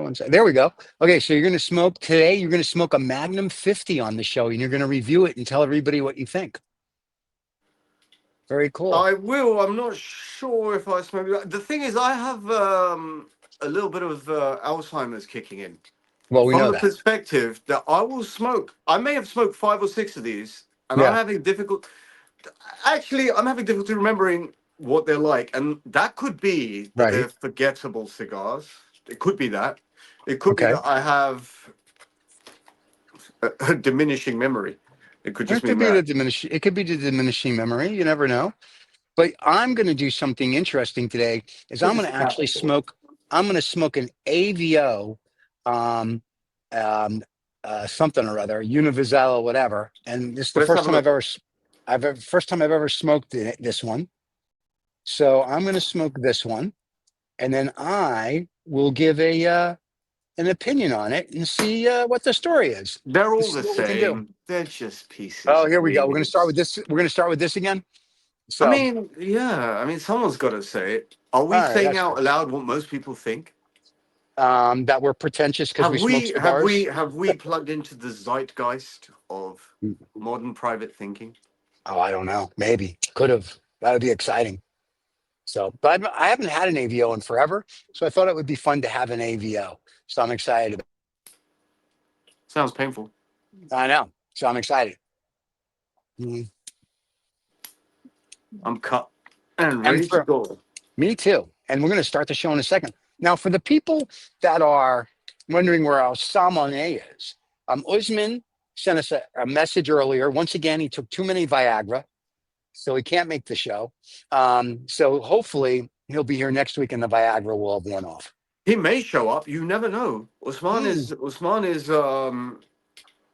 one second. There we go. Okay, so you're going to smoke today. You're going to smoke a Magnum 50 on the show, and you're going to review it and tell everybody what you think. Very cool. I will. I'm not sure if I smoke. The thing is, I have a little bit of Alzheimer's kicking in. Well, we know From the that. perspective that I will smoke, I may have smoked 5 or 6 of these, and Yeah. I'm having difficulty remembering what they're like, and that could be that they're forgettable cigars. It could be that. It could be that I have a diminishing memory. It could just mean that. It could be the diminishing memory. You never know. But I'm going to do something interesting today. Is I'm going to actually smoke. I'm going to smoke an AVO, something or other, Universal, whatever. And this is the first time I've ever smoked this one. So I'm going to smoke this one, and then I will give an opinion on it and see what the story is. They're all the same. They're just pieces. Oh, here we go. We're going to start with this. We're going to start with this again. So, I mean, someone's got to say it. Are we saying out loud what most people think? That we're pretentious because we smoke cigars? Have we plugged into the zeitgeist of modern private thinking? Oh, I don't know. Maybe. Could have. That would be exciting. So, but I haven't had an AVO in forever, so I thought it would be fun to have an AVO. So I'm excited. Sounds painful. I know. So I'm excited. Mm-hmm. I'm cut and ready to go. Me too. And we're going to start the show in a second. Now, for the people that are wondering where our sommelier is, Usman sent us a message earlier. Once again, he took too many Viagra, so he can't make the show. So hopefully he'll be here next week and the Viagra will have worn off. He may show up. You never know. Usman is in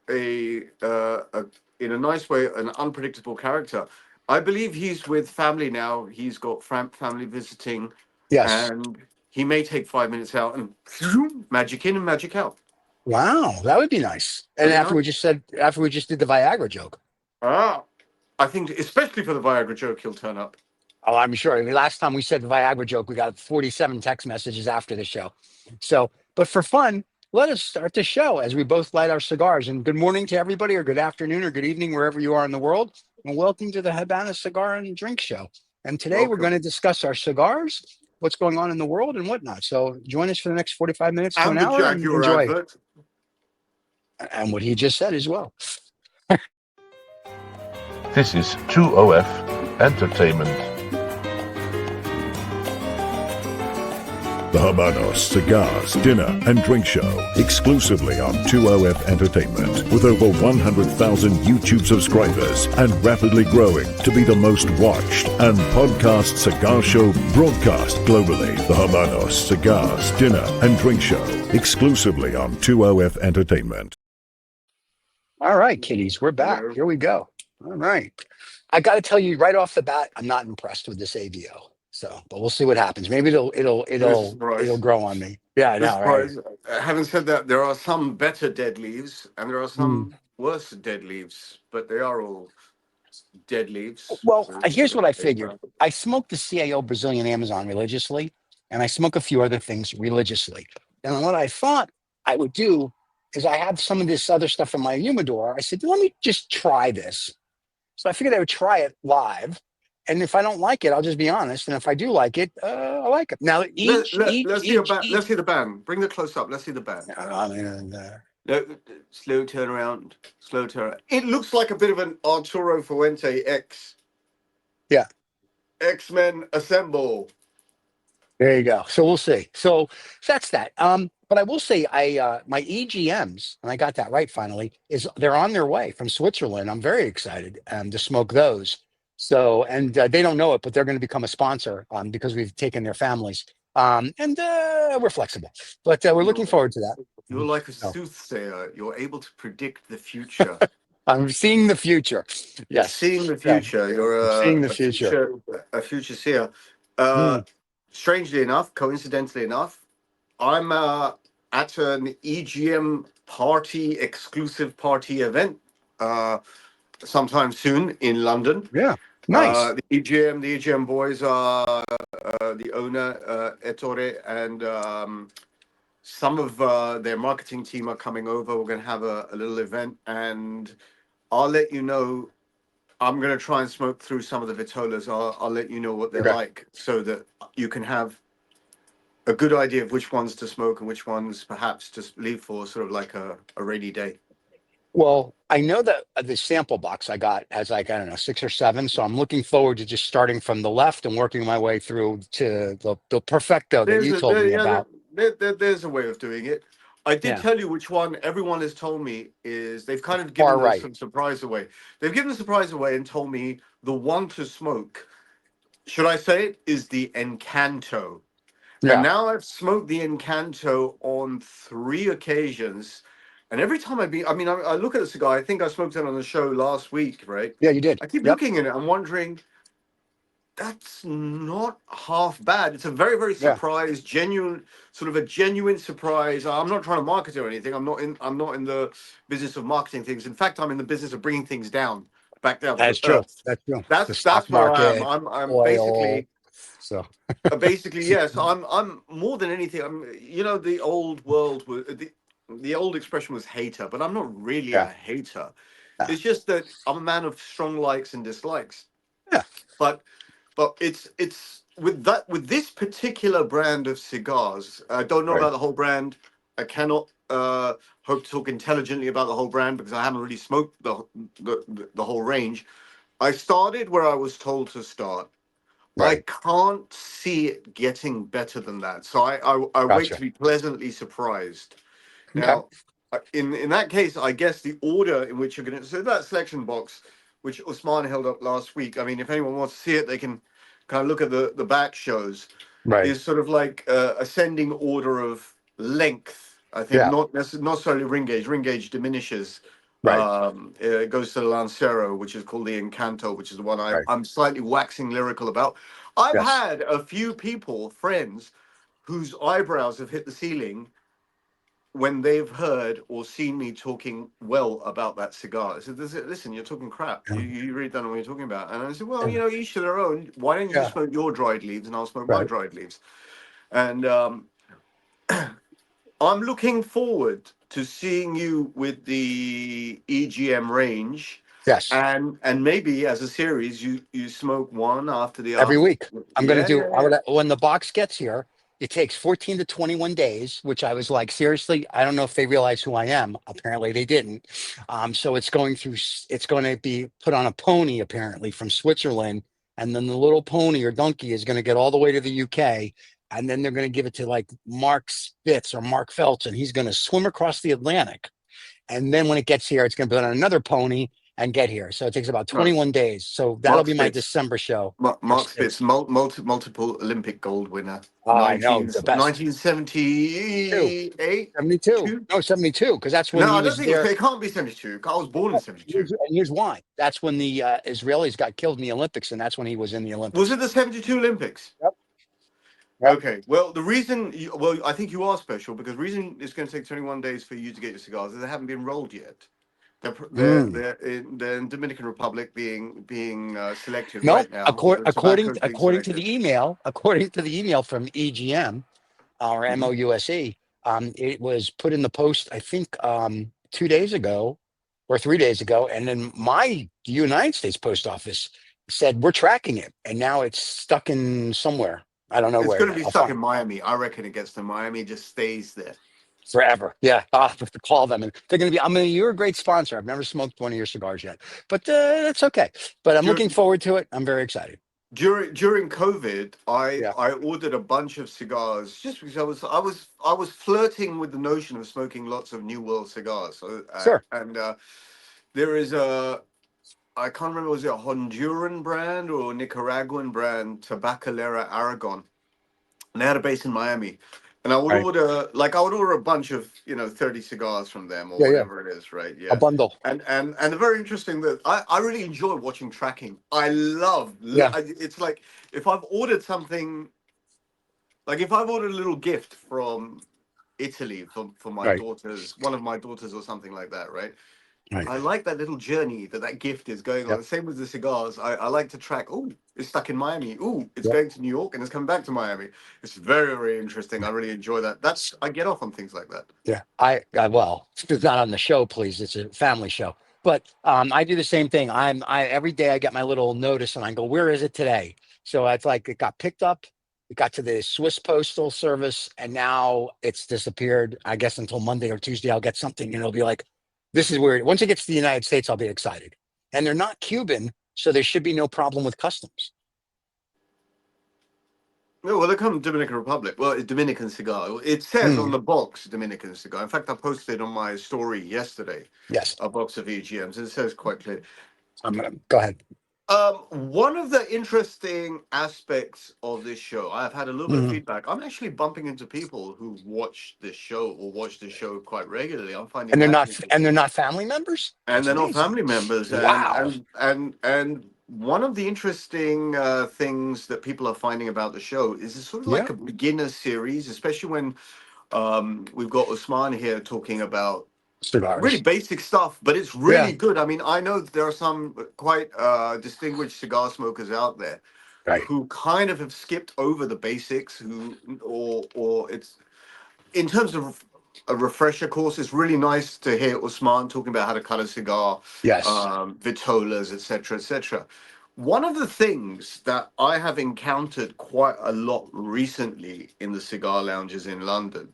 a nice way, an unpredictable character. I believe he's with family now. He's got family visiting. Yes. And he may take 5 minutes out and magic in and magic out. Wow, that would be nice. And after we just did the Viagra joke. I think especially for the Viagra joke, he'll turn up. Oh, I'm sure. I mean, last time we said the Viagra joke, we got 47 text messages after the show. So, but for fun, let us start the show as we both light our cigars. And good morning to everybody, or good afternoon, or good evening, wherever you are in the world. And welcome to the Havana Cigar and Drink Show. And today we're going to discuss our cigars, what's going on in the world, and whatnot. So join us for the next 45 minutes to an hour and enjoy. Advert. And what he just said as well. This is 2OF Entertainment. The Habana Cigars, Dinner and Drink Show, exclusively on 2OF Entertainment, with over 100,000 YouTube subscribers and rapidly growing to be the most watched and podcast cigar show broadcast globally. The Habana Cigars, Dinner and Drink Show, exclusively on 2OF Entertainment. All right, kiddies, we're back. Here we go. All right. I got to tell you right off the bat, I'm not impressed with this AVO. So, but we'll see what happens. Maybe it'll grow on me. Yeah, I know. Right? Having said that, there are some better dead leaves and there are some worse dead leaves, but they are all dead leaves. Well, here's what I figured. I smoke the CAO Brazilian Amazon religiously, and I smoke a few other things religiously. And what I thought I would do is I have some of this other stuff in my humidor. I said, let me just try this. So I figured I would try it live. And if I don't like it, I'll just be honest. And if I do like it, I like it. Now, let's see the band. Bring the close up. Let's see the band. Slow turnaround. Slow turn. It looks like a bit of an Arturo Fuente X. Yeah. X-Men Assemble. There you go. So we'll see. So that's that. But I will say, my EGMs, and I got that right finally, they're on their way from Switzerland. I'm very excited to smoke those. So, and they don't know it, but they're going to become a sponsor because we've taken their families. And we're flexible, but we're looking forward to that. You're like a soothsayer. You're able to predict the future. I'm seeing the future. Yes. Seeing the future. Yeah. You're seeing the future. A future seer. Strangely enough, coincidentally enough, I'm at an EGM exclusive party event sometime soon in London. Yeah. Nice. The EGM boys are the owner, Ettore, and some of their marketing team are coming over. We're going to have a little event, and I'll let you know. I'm going to try and smoke through some of the Vitolas. I'll let you know what they're Okay. like, so that you can have a good idea of which ones to smoke and which ones perhaps just leave for sort of like a rainy day. Well, I know that the sample box I got has like, I don't know, 6 or 7. So I'm looking forward to just starting from the left and working my way through to the perfecto that There's you a told me yeah, about. there's a way of doing it. I did Yeah. tell you which one everyone has told me is they've kind of Far given us right. some surprise away. They've given the surprise away and told me the one to smoke, should I say it, is the Encanto. And Yeah. now I've smoked the Encanto on 3 occasions. And every time I look at the cigar, I think I smoked it on the show last week, right? Yeah, you did. I keep Yep. looking at it. I'm wondering, that's not half bad. It's a very, very Yeah. surprise, genuine, sort of a genuine surprise. I'm not trying to market it or anything. I'm not in the business of marketing things. In fact, I'm in the business of bringing things down, back down to That's true. earth. That's true. The stock That's where I am. market, I'm oil. basically So basically yes. I'm more than anything. The old world was the old expression was hater, but I'm not really yeah. a hater. Yeah. It's just that I'm a man of strong likes and dislikes. Yeah. But it's with this particular brand of cigars. I don't know Right. about the whole brand. I cannot hope to talk intelligently about the whole brand because I haven't really smoked the whole range. I started where I was told to start. I Right. can't see it getting better than that. So I wait Gotcha. to be pleasantly surprised. Okay. Now, in that case, I guess the order in which you're going to, so that selection box, which Usman held up last week. I mean, if anyone wants to see it, they can kind of look at the back shows. Right. Is sort of like ascending order of length. I think Yeah. not necessarily ring gauge. Ring gauge diminishes. Right. It goes to the Lancero, which is called the Encanto, which is the one Right. I'm slightly waxing lyrical about. I've Yes. had a few people, friends, whose eyebrows have hit the ceiling when they've heard or seen me talking well about that cigar. I said, listen, you're talking crap. Yeah. You really don't know what you're talking about. And I said, well, Yeah. each to their own. Why don't you Yeah. smoke your dried leaves and I'll smoke my Right. dried leaves? And I'm looking forward to seeing you with the EGM range. Yes. And maybe as a series, you smoke one after the Every other. week. I'm going to Yeah, do, yeah, yeah. when the box gets here, it takes 14 to 21 days, which I was like, seriously, I don't know if they realize who I am. Apparently they didn't. So it's going to be put on a pony, apparently from Switzerland. And then the little pony or donkey is going to get all the way to the UK. And then they're going to give it to like Mark Spitz or Mark Phelps, and he's going to swim across the Atlantic. And then when it gets here, it's going to be on another pony and get here. So it takes about No, 21 days. So that'll Mark be my Spitz. December show for Mark Spitz, Spitz. multiple Olympic gold winner, I know, the best. Two, 1978. 72. Two? No, 72, because that's when No, he I don't was think there. it can't be 72. I was born in 72. And here's why. That's when the Israelis got killed in the Olympics, and that's when he was in the Was Olympics. it the 72 Olympics? Yep. Yep. Okay. Well, the reason, well, I think you are special because the reason it's going to take 21 days for you to get your cigars is they haven't been rolled yet. Mm. They're in Dominican Republic being selected No, right now. The tobacco's being selected. according to the email from EGM or Mhm. MOUSE, it was put in the post, I think, 2 days ago or 3 days ago, and then my United States Post Office said we're tracking it, and now it's stuck in somewhere. I don't know It's where going to yet. be I'll stuck find in Miami. I reckon it gets to Miami, it just stays there. forever. Yeah, I'll have to call them, and they're going to be. You're a great sponsor. I've never smoked one of your cigars yet, but that's okay. But I'm looking Dur- forward to it. I'm very excited. during COVID, Yeah, I ordered a bunch of cigars just because I was flirting with the notion of smoking lots of New World cigars. So sure. there is a, I can't remember, was it a Honduran brand or Nicaraguan brand, Tabacalera Aragon, and they had a base in Miami. And Right. I would order a bunch of 30 cigars from them or Yeah, yeah. whatever it is, right? A Yeah. bundle. And they're very interesting that I really enjoy watching tracking. I love Yeah. it's like if I've ordered something, like if I've ordered a little gift from Italy for my Right. daughters, one of my daughters or something like that, right? Right. I like that little journey that gift is going on. Yep. Same with the cigars. I like to track. Oh, it's stuck in Miami. Oh, it's Yep. going to New York and it's coming back to Miami. It's very, very interesting. I really enjoy that. I get off on things like that. Yeah. Well, it's not on the show, please. It's a family show. But I do the same thing. I every day I get my little notice and I go, where is it today? So it's like it got picked up, it got to the Swiss Postal Service, and now it's disappeared. I guess until Monday or Tuesday, I'll get something and it'll be like, this is weird. Once it gets to the United States, I'll be excited. And they're not Cuban, so there should be no problem with customs. No, well, they come Dominican Republic. Well, it's Dominican cigar. It says on Hmm. the box Dominican cigar. In fact, I posted on my story yesterday Yes. a box of EGMs. It says quite clear. I'm gonna go ahead. One of the interesting aspects of this show, I've had a little bit of Mhm. feedback. I'm actually bumping into people who watch this show or watch this show quite regularly. I'm finding And they're that not and interesting. they're not family members? And That's they're not amazing. family members. Wow. And one of the interesting things that people are finding about the show is it's sort of Yeah. like a beginner series, especially when we've got Usman here talking about really Cigars. basic stuff, but it's Yeah. really good. I mean, I know there are some quite distinguished cigar smokers out there Right. who kind of have skipped over the basics, or it's in terms of a refresher course. It's really nice to hear Usman talking about how to cut a cigar, Yes. vitolas, etc., etc. One of the things that I have encountered quite a lot recently in the cigar lounges in London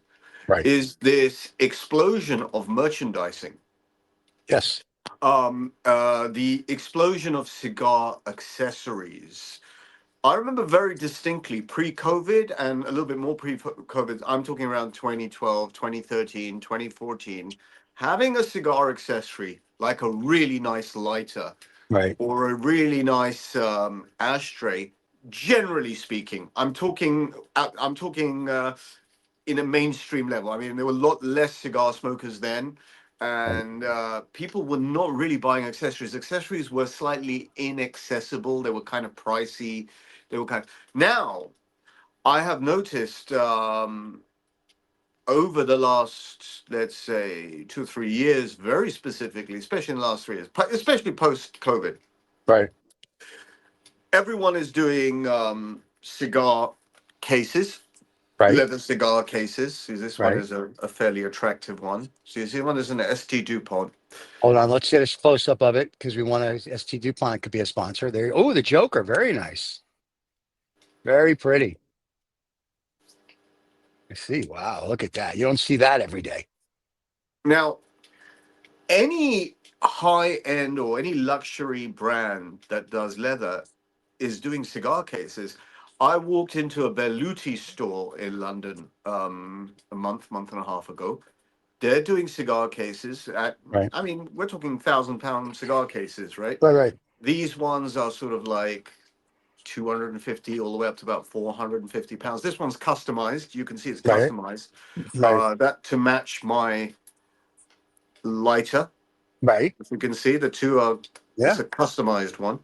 Right. is this explosion of merchandising. Yes. The explosion of cigar accessories. I remember very distinctly pre-COVID and a little bit more pre-COVID. I'm talking around 2012, 2013, 2014, having a cigar accessory like a really nice lighter Right. or a really nice ashtray. Generally speaking, I'm talking in a mainstream level. I mean, there were a lot less cigar smokers then, Right. and people were not really buying accessories. Accessories were slightly inaccessible. They were kind of pricey. They were kind of now. I have noticed over the last, let's say, 2 or 3 years, very specifically, especially in the last 3 years, especially post COVID, Right. everyone is doing cigar cases, Right. leather cigar cases. See, this one Right. is a fairly attractive one. See, this one is an ST DuPont. Hold on. Let's get a close up of it because we want to. ST DuPont could be a sponsor. There. Oh, the Joker. Very nice. Very pretty. I see. Wow. Look at that. You don't see that every day. Now, any high end or any luxury brand that does leather is doing cigar cases. I walked into a Berluti store in London a month and a half ago. They're doing cigar cases at, Right. I mean, we're talking £1,000 cigar cases, right? Right. Right. These ones are sort of like 250 all the way up to about £450. This one's customized. You can see it's Right. customized. Right. That to match my lighter. Right. If you can see, the two are, it's Yeah. a customized one.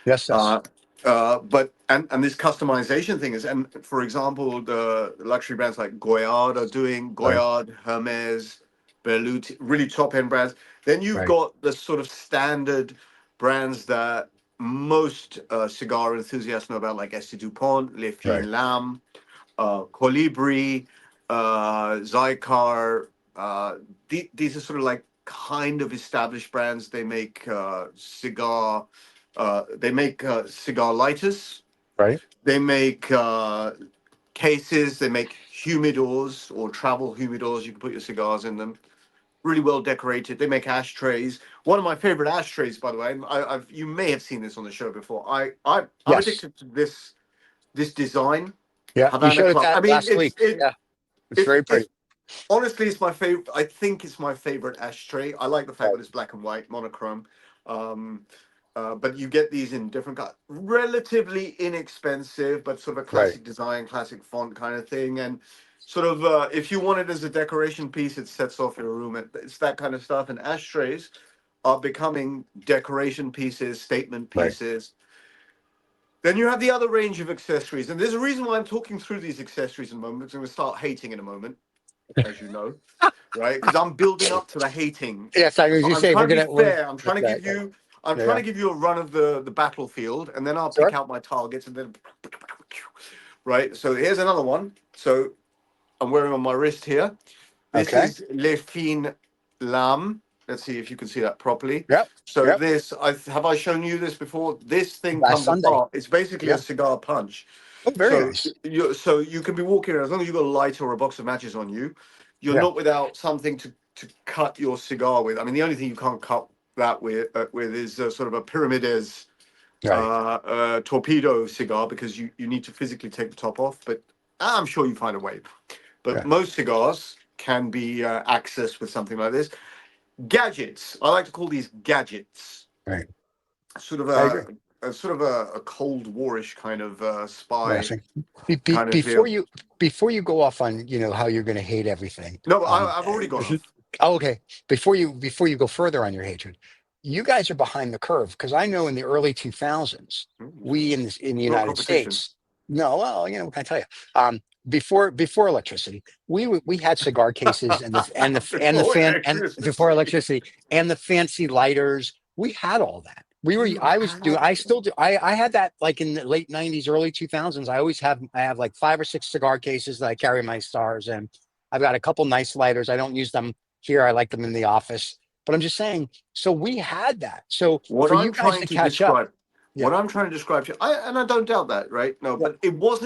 Yes. Yes. Uh, but and this customization thing is, and for example, the luxury brands like Goyard are doing Right. Goyard, Hermes, Berluti, really top end brands. Then you've Right. got the sort of standard brands that most cigar enthusiasts know about, like Estee Dupont, Les Right. Fines Lames, Colibri, Zycar. These are sort of like kind of established brands. They make cigar lighters. Right. They make cases. They make humidors or travel humidors. You can put your cigars in them. Really well decorated. They make ashtrays. One of my favorite ashtrays, by the way. You may have seen this on the show before. I'm Yes. addicted to this design. Yeah. You Havana showed it Club. I that mean, last week. Yeah. It's very it's pretty. honestly, it's my favorite. I think it's my favorite ashtray. I like the fact Right. that it's black and white, monochrome. Um, but you get these in different colors, relatively inexpensive, but sort of a Right. classic design, classic font kind of thing. And sort of, if you want it as a decoration piece, it sets off your room. It's that kind of stuff. And ashtrays are becoming decoration pieces, statement Right. pieces. Then you have the other range of accessories. And there's a reason why I'm talking through these accessories in a moment, because I'm going to start hating in a moment, as you know. right? Because I'm building up to the hating. Yes, I was So you I'm say trying to be we're fair. I'm trying to give you. I'm yeah, trying yeah. to give you a run of the battlefield, and then I'll Sure. pick out my targets, and then right. So here's another one. So I'm wearing on my wrist here. This Okay. is Le Fin Lam. Let's see if you can see that properly. Yep. So Yep. this, have I shown you this before? This thing Last comes Sunday. apart. It's basically a Yeah. cigar punch. Oh, very So nice. you can be walking around as long as you've got a lighter or a box of matches on you. You're Yeah. not without something to cut your cigar with. I mean, the only thing you can't cut that with is sort of a Pyramides Right. torpedo cigar because you need to physically take the top off. But I'm sure you find a way. But Yeah. most cigars can be accessed with something like this. Gadgets. I like to call these gadgets. Right. Sort of I agree. a Cold Warish kind of spy Interesting. kind of Before feel. you go off on how you're going to hate everything. No, I've already gone off. Oh, okay. Before you go further on your hatred, you guys are behind the curve because I know in the early 2000s, we in the No United competition. States. No, well, what can I tell you? Before electricity, we had cigar cases and the Before fan and before electricity. electricity and the fancy lighters. We had all that. You I was doing. had I still do. I had that like in the late 90s, early 2000s. I have like 5 or 6 cigar cases that I carry my stars in. I've got a couple nice lighters. I don't use them here. I like them in the office. But I'm just saying. So we had that. So what for I'm you guys trying to to catch up, describe. yeah, What I'm trying to describe to you, and I don't doubt that, right? No, yeah. but it was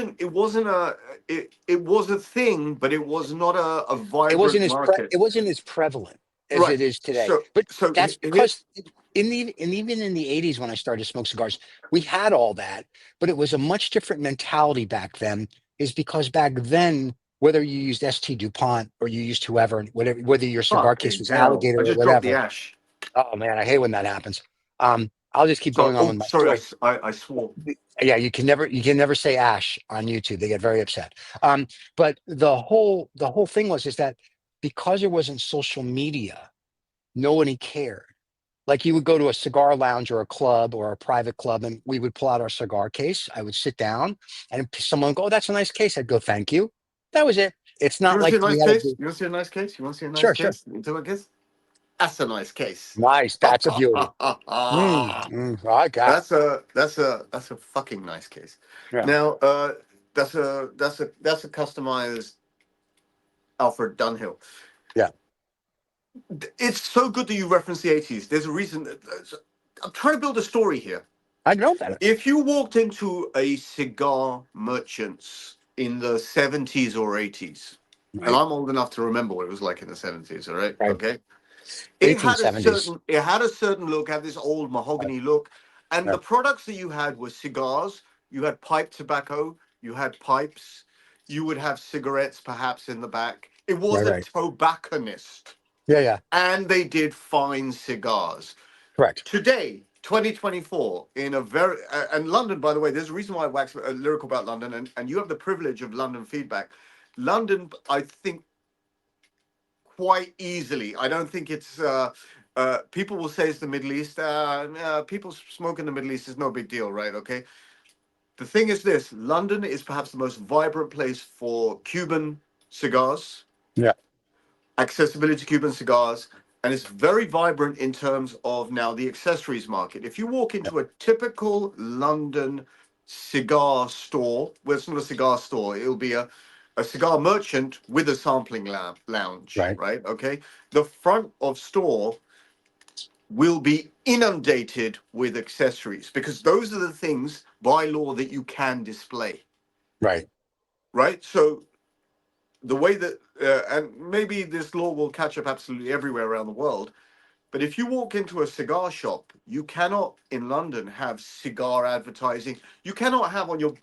a thing, but it was not a vibrant market. It wasn't as prevalent as Right. it is today. So But so that's here, because even in the 80s when I started to smoke cigars, we had all that, but it was a much different mentality back then, is because back then, whether you used ST DuPont or you used whoever, whether your cigar case fucking was hell! alligator I or just dropped the whatever. ash. Oh man, I hate when that happens. I'll just keep So, going on oh, with my sorry, story. I swore. Yeah, you can never say ash on YouTube. They get very upset. But the whole thing is that because there wasn't social media, nobody cared. Like you would go to a cigar lounge or a club or a private club, and we would pull out our cigar case. I would sit down, and someone would go, "Oh, that's a nice case." I'd go, "Thank you." That was it. It's You not want to see like a we nice had to case? do. You want to see a nice case? You want to see a nice Sure, sure. case? You know case? That's a nice case. Nice. That's a beauty. I got. That's a fucking nice case. Yeah. Now, that's a customized Alfred Dunhill. Yeah. It's so good that you reference the 80s. There's a reason. I'm trying to build a story here. I know that. If you walked into a cigar merchant's in the 70s or 80s, and Right. I'm old enough to remember what it was like in the 70s, all right? Right. Okay. '70s. It had a certain look, had this old Right. mahogany look. And Yeah. the products that you had were cigars, you had pipe tobacco, you had pipes, you would have cigarettes perhaps in the back. It was Right. a Right. tobacconist, Yeah. Yeah. and they did fine cigars. Correct. Today, 2024, in a very and London, by the way, there's a reason why I wax lyrical about London, and you have the privilege of London feedback. London, I think, quite easily. I don't think it's. People will say it's the Middle East. People smoke in the Middle East is no big deal, right? Okay. The thing is this: London is perhaps the most vibrant place for Cuban cigars, Yeah. accessibility to Cuban cigars, and it's very vibrant in terms of now the accessories market. If you walk Yeah. into a typical London cigar store, well, it's not a cigar store, it'll be a cigar merchant with a sampling lounge, Right. right? Okay. The front of store will be inundated with accessories because those are the things by law that you can display, Right. right? So the way that, and maybe this law will catch up absolutely everywhere around the world, but if you walk into a cigar shop, you cannot in London have cigar advertising. You cannot have on your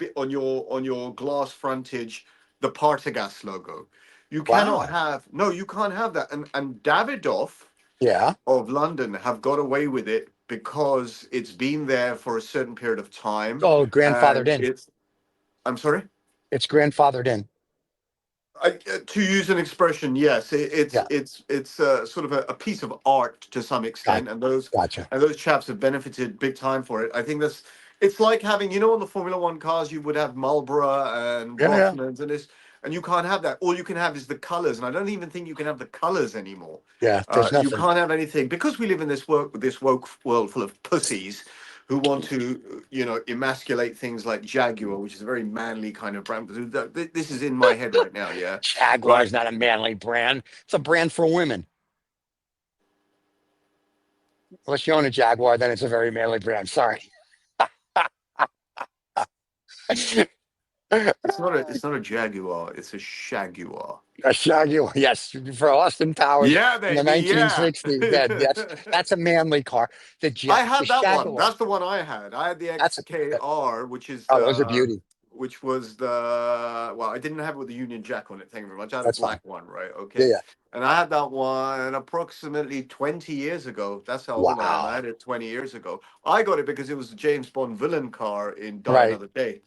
glass frontage the Partagas logo. You cannot Wow. have, no, you can't have that. And Davidoff Yeah. of London have got away with it because it's been there for a certain period of time, Oh, grandfathered and in. it's. I'm sorry. It's grandfathered in. To use an expression, yes, Yeah. it's sort of a piece of art to some Got, extent, gotcha. and those chaps have benefited big time for it. I think it's like having, on the Formula One cars you would have Marlboro and Yeah. Yeah. Rothmans and this. and you can't have that. All you can have is the colors, and I don't even think you can have the colors anymore. Yeah, there's You nothing. can't have anything because we live in this woke world full of pussies who want to, emasculate things like Jaguar, which is a very manly kind of brand. This is in my head right now, yeah, Jaguar right. is not a manly brand. It's a brand for women. Unless you own a Jaguar, then it's a very manly brand. Sorry. A It's not a Jaguar. It's a Shaguar. Jaguar, yes, for Austin Powers Yeah, in the baby. Yeah. 1960s. That's a manly car. I The had that one. Jaguar. That's the one I had. I had the That's a, XKR, which is oh, those are beauty. well, I didn't have it with the Union Jack on it. Thank you very much. I had a That's fine. black one, right? Yeah, Okay. yeah. And I had that one approximately 20 years ago. That's how old I am. I Wow. had it 20 years ago. I got it because it was a James Bond villain car in Die Right. Another Day.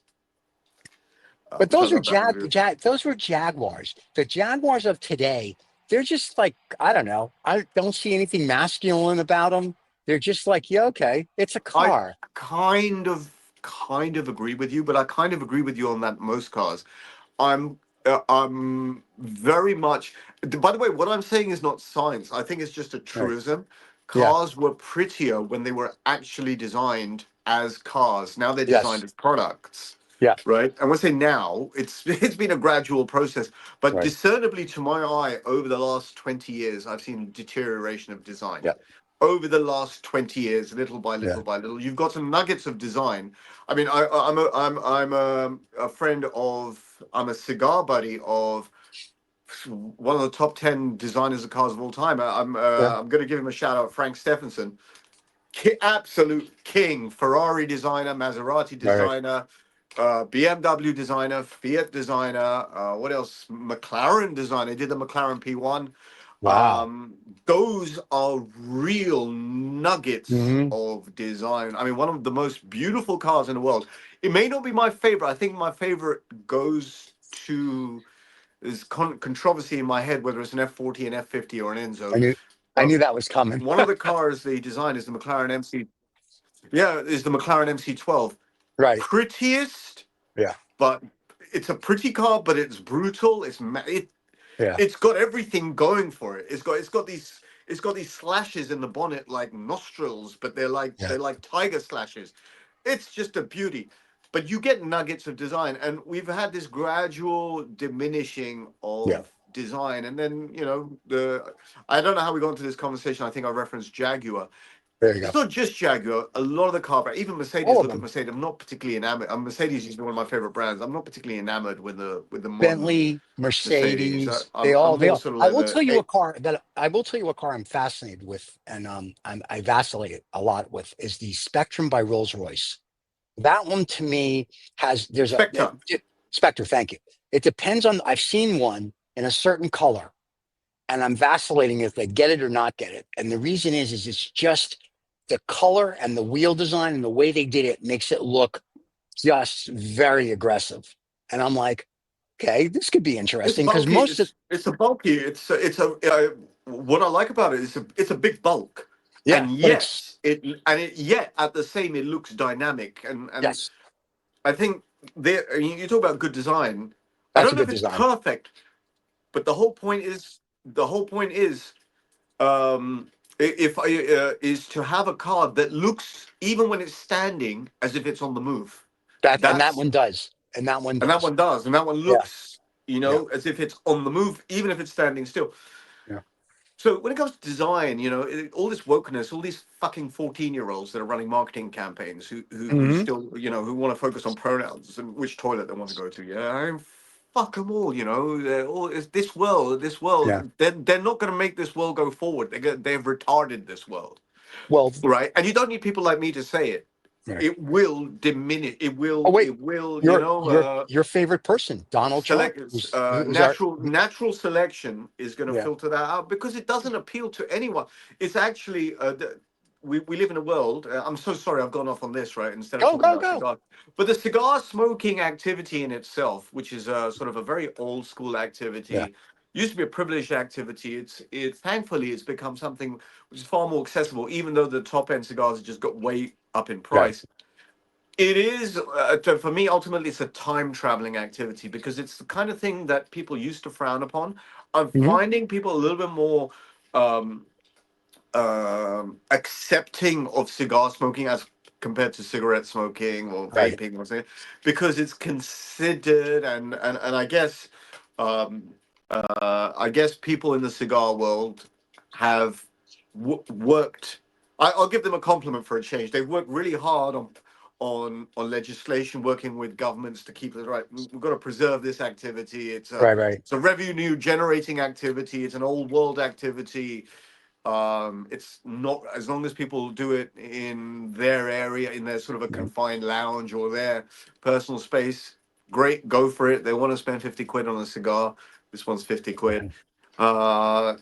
But Which I those are love that movie. those were Jaguars. The Jaguars of today, they're just like, I don't know. I don't see anything masculine about them. They're just like, yeah, okay, it's a I car. kind of agree with you, but I kind of agree with you on that most cars. I'm very much. By the way, what I'm saying is not science. I think it's just a Right. truism. Yeah. Cars were prettier when they were actually designed as cars. Now they're designed Yes. as products, Yeah. right? And when I say now, it's been a gradual process, but Right. discernibly to my eye, over the last 20 years, I've seen deterioration of design. Yeah. Over the last 20 years, little by Yeah. little by little, you've got some nuggets of design. I mean, I'm a friend of. I'm a cigar buddy of one of the top 10 designers of cars of all time. Yeah. I'm going to give him a shout out, Frank Stephenson, absolute king, Ferrari designer, Maserati All right. designer, BMW designer, Fiat designer. What else? McLaren designer. He did the McLaren P1. Wow. Those are real nuggets Hmm. of design. I mean, one of the most beautiful cars in the world. It may not be my favorite. I think my favorite goes to there's controversy in my head whether it's an F40 and F50 or an I Enzo. knew I But knew that was coming. one of the cars they designed is the McLaren MC. Yeah, is the McLaren MC12. Right. Prettiest, Yeah. but it's a pretty car, but it's brutal. Yeah. It's got everything going for it. It's got these slashes in the bonnet like nostrils, but Yeah. they're like tiger slashes. It's just a beauty. But you get nuggets of design, and we've had this gradual diminishing Yeah. of design, and then the I don't know how we got into this conversation. I think I referenced Jaguar. There you go. It's not just Jaguar. A lot of the car brands, even All Mercedes. of Look at them. Mercedes. I'm not particularly enamored. Mercedes is one of my favorite brands. I'm not particularly enamored with the modern Bentley, Mercedes. Mercedes, I'm they more all. sort of I like will the tell you a car that I will tell you a car I'm fascinated with, and I vacillate a lot with is the Spectrum by Rolls-Royce. That one to me has there's a Spectre. Spectre. Thank you. It depends on. I've seen one in a certain color, and I'm vacillating if they get it or not get it. And the reason is it's just the color and the wheel design and the way they did it makes it look just very aggressive. And I'm like, okay, this could be It's interesting because bulky. most of It's a bulky. What I like about it is it's a big bulk, yeah, and but it's yet yet at the same it looks dynamic, and yes, I think there you talk about good design. I that's don't a know good if it's design. perfect, but the whole point is um if I is to have a card that looks even when it's standing as if it's on the move. That That's one does, and that one and that does. one does, and that one Yeah, looks yeah, as if it's on the move, even if it's standing still. yeah. So when it comes to design, all this wokeness, all these fucking 14-year-olds that are running marketing campaigns who Hmm. still, who want to focus on pronouns and which toilet they want to go to. Yeah, I mean, fuck them all. They're all it's this world. This Yeah. world. They're not going to make this world go forward. They've retarded this world, Well, right? And you don't need people like me to say it. right. It will diminish. It Oh will. wait, It will. your favorite person, Donald Trump, Select who's our natural selection is going to yeah. filter that out because it doesn't appeal to anyone. It's actually we live in a world. I'm so sorry I've gone off on this right instead of Go talking go about go. cigars, but the cigar smoking activity in itself, which is a sort of a very old school Yeah. activity, used to be a privileged activity. It's thankfully it's become something which is far more accessible, even though the top end cigars have just got way up in Right. price. It is, for me, ultimately, it's a time traveling activity because it's the kind of thing that people used to frown upon. I'm Hmm. finding people a little bit more um, accepting of cigar smoking as compared to cigarette smoking or Right. vaping or something, because it's considered, and um, I guess people in the cigar world have worked. I'll give them a compliment for a change. They've worked really hard on legislation, working with governments to keep it right. We've got to preserve this activity. Right. Right. It's a revenue generating activity. It's an old world activity. It's not, as long as people do it in their area, in their sort of a Mhm. confined lounge or their personal space, great, go for it. They want to spend 50 quid on a cigar. This one's 50 quid. Uh,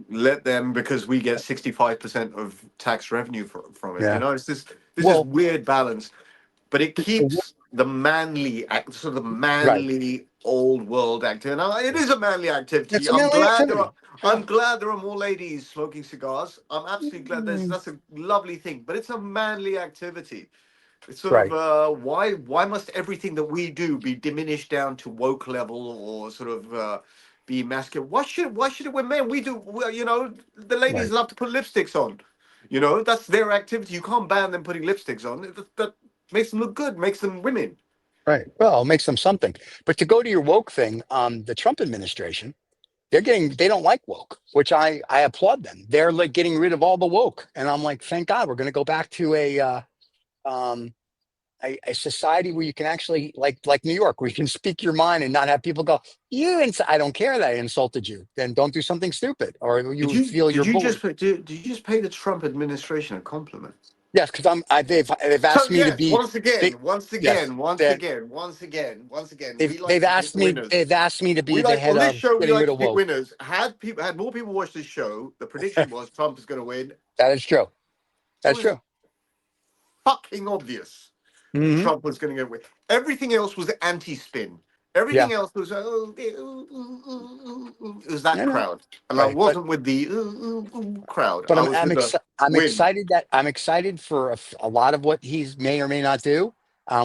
Let them, because we get 65% of tax revenue from it. You Yeah. know, it's this Well, weird balance, but it keeps the manly act, sort of the right. manly old world activity. And it is a manly activity. It's a manly activity. I'm Yeah. glad there are more ladies smoking cigars. I'm absolutely glad. Mm. That's a lovely thing. But it's a manly activity. It's sort of Right. why must everything that we do be diminished down to woke level, or sort of be masculine? Why should it, when men we do, well, the ladies Right. love to put lipsticks on. That's their activity. You can't ban them putting lipsticks on. That makes them look good, makes them women. Right. Well, it makes them something. But to go to your woke thing, the Trump administration, they don't like woke, which I applaud them. They're like getting rid of all the woke. And I'm like, thank God we're going to go back to um, a society where you can actually, like New York, where you can speak your mind and not have people go, I don't care that I insulted you. Then don't do something stupid or Did you you feel did you're you just bullied. did you just pay the Trump administration a compliment? Yes, because they've So asked me to yes, be they yes, that once again, they've we like they've to pick asked me winners. they've asked me to be We the like head on this of show. We getting like rid to of pick woke. winners. Had more people watch this show, the prediction was Trump is going to win. That is true. It That's was true. fucking obvious Hmm. Trump was going to get win. Everything else was anti-spin. Yeah, Everything else was it was that I know. crowd, and I Right, but wasn't with the crowd. but I was with the I'm win. excited that I'm excited for a lot of what he's may or may not do.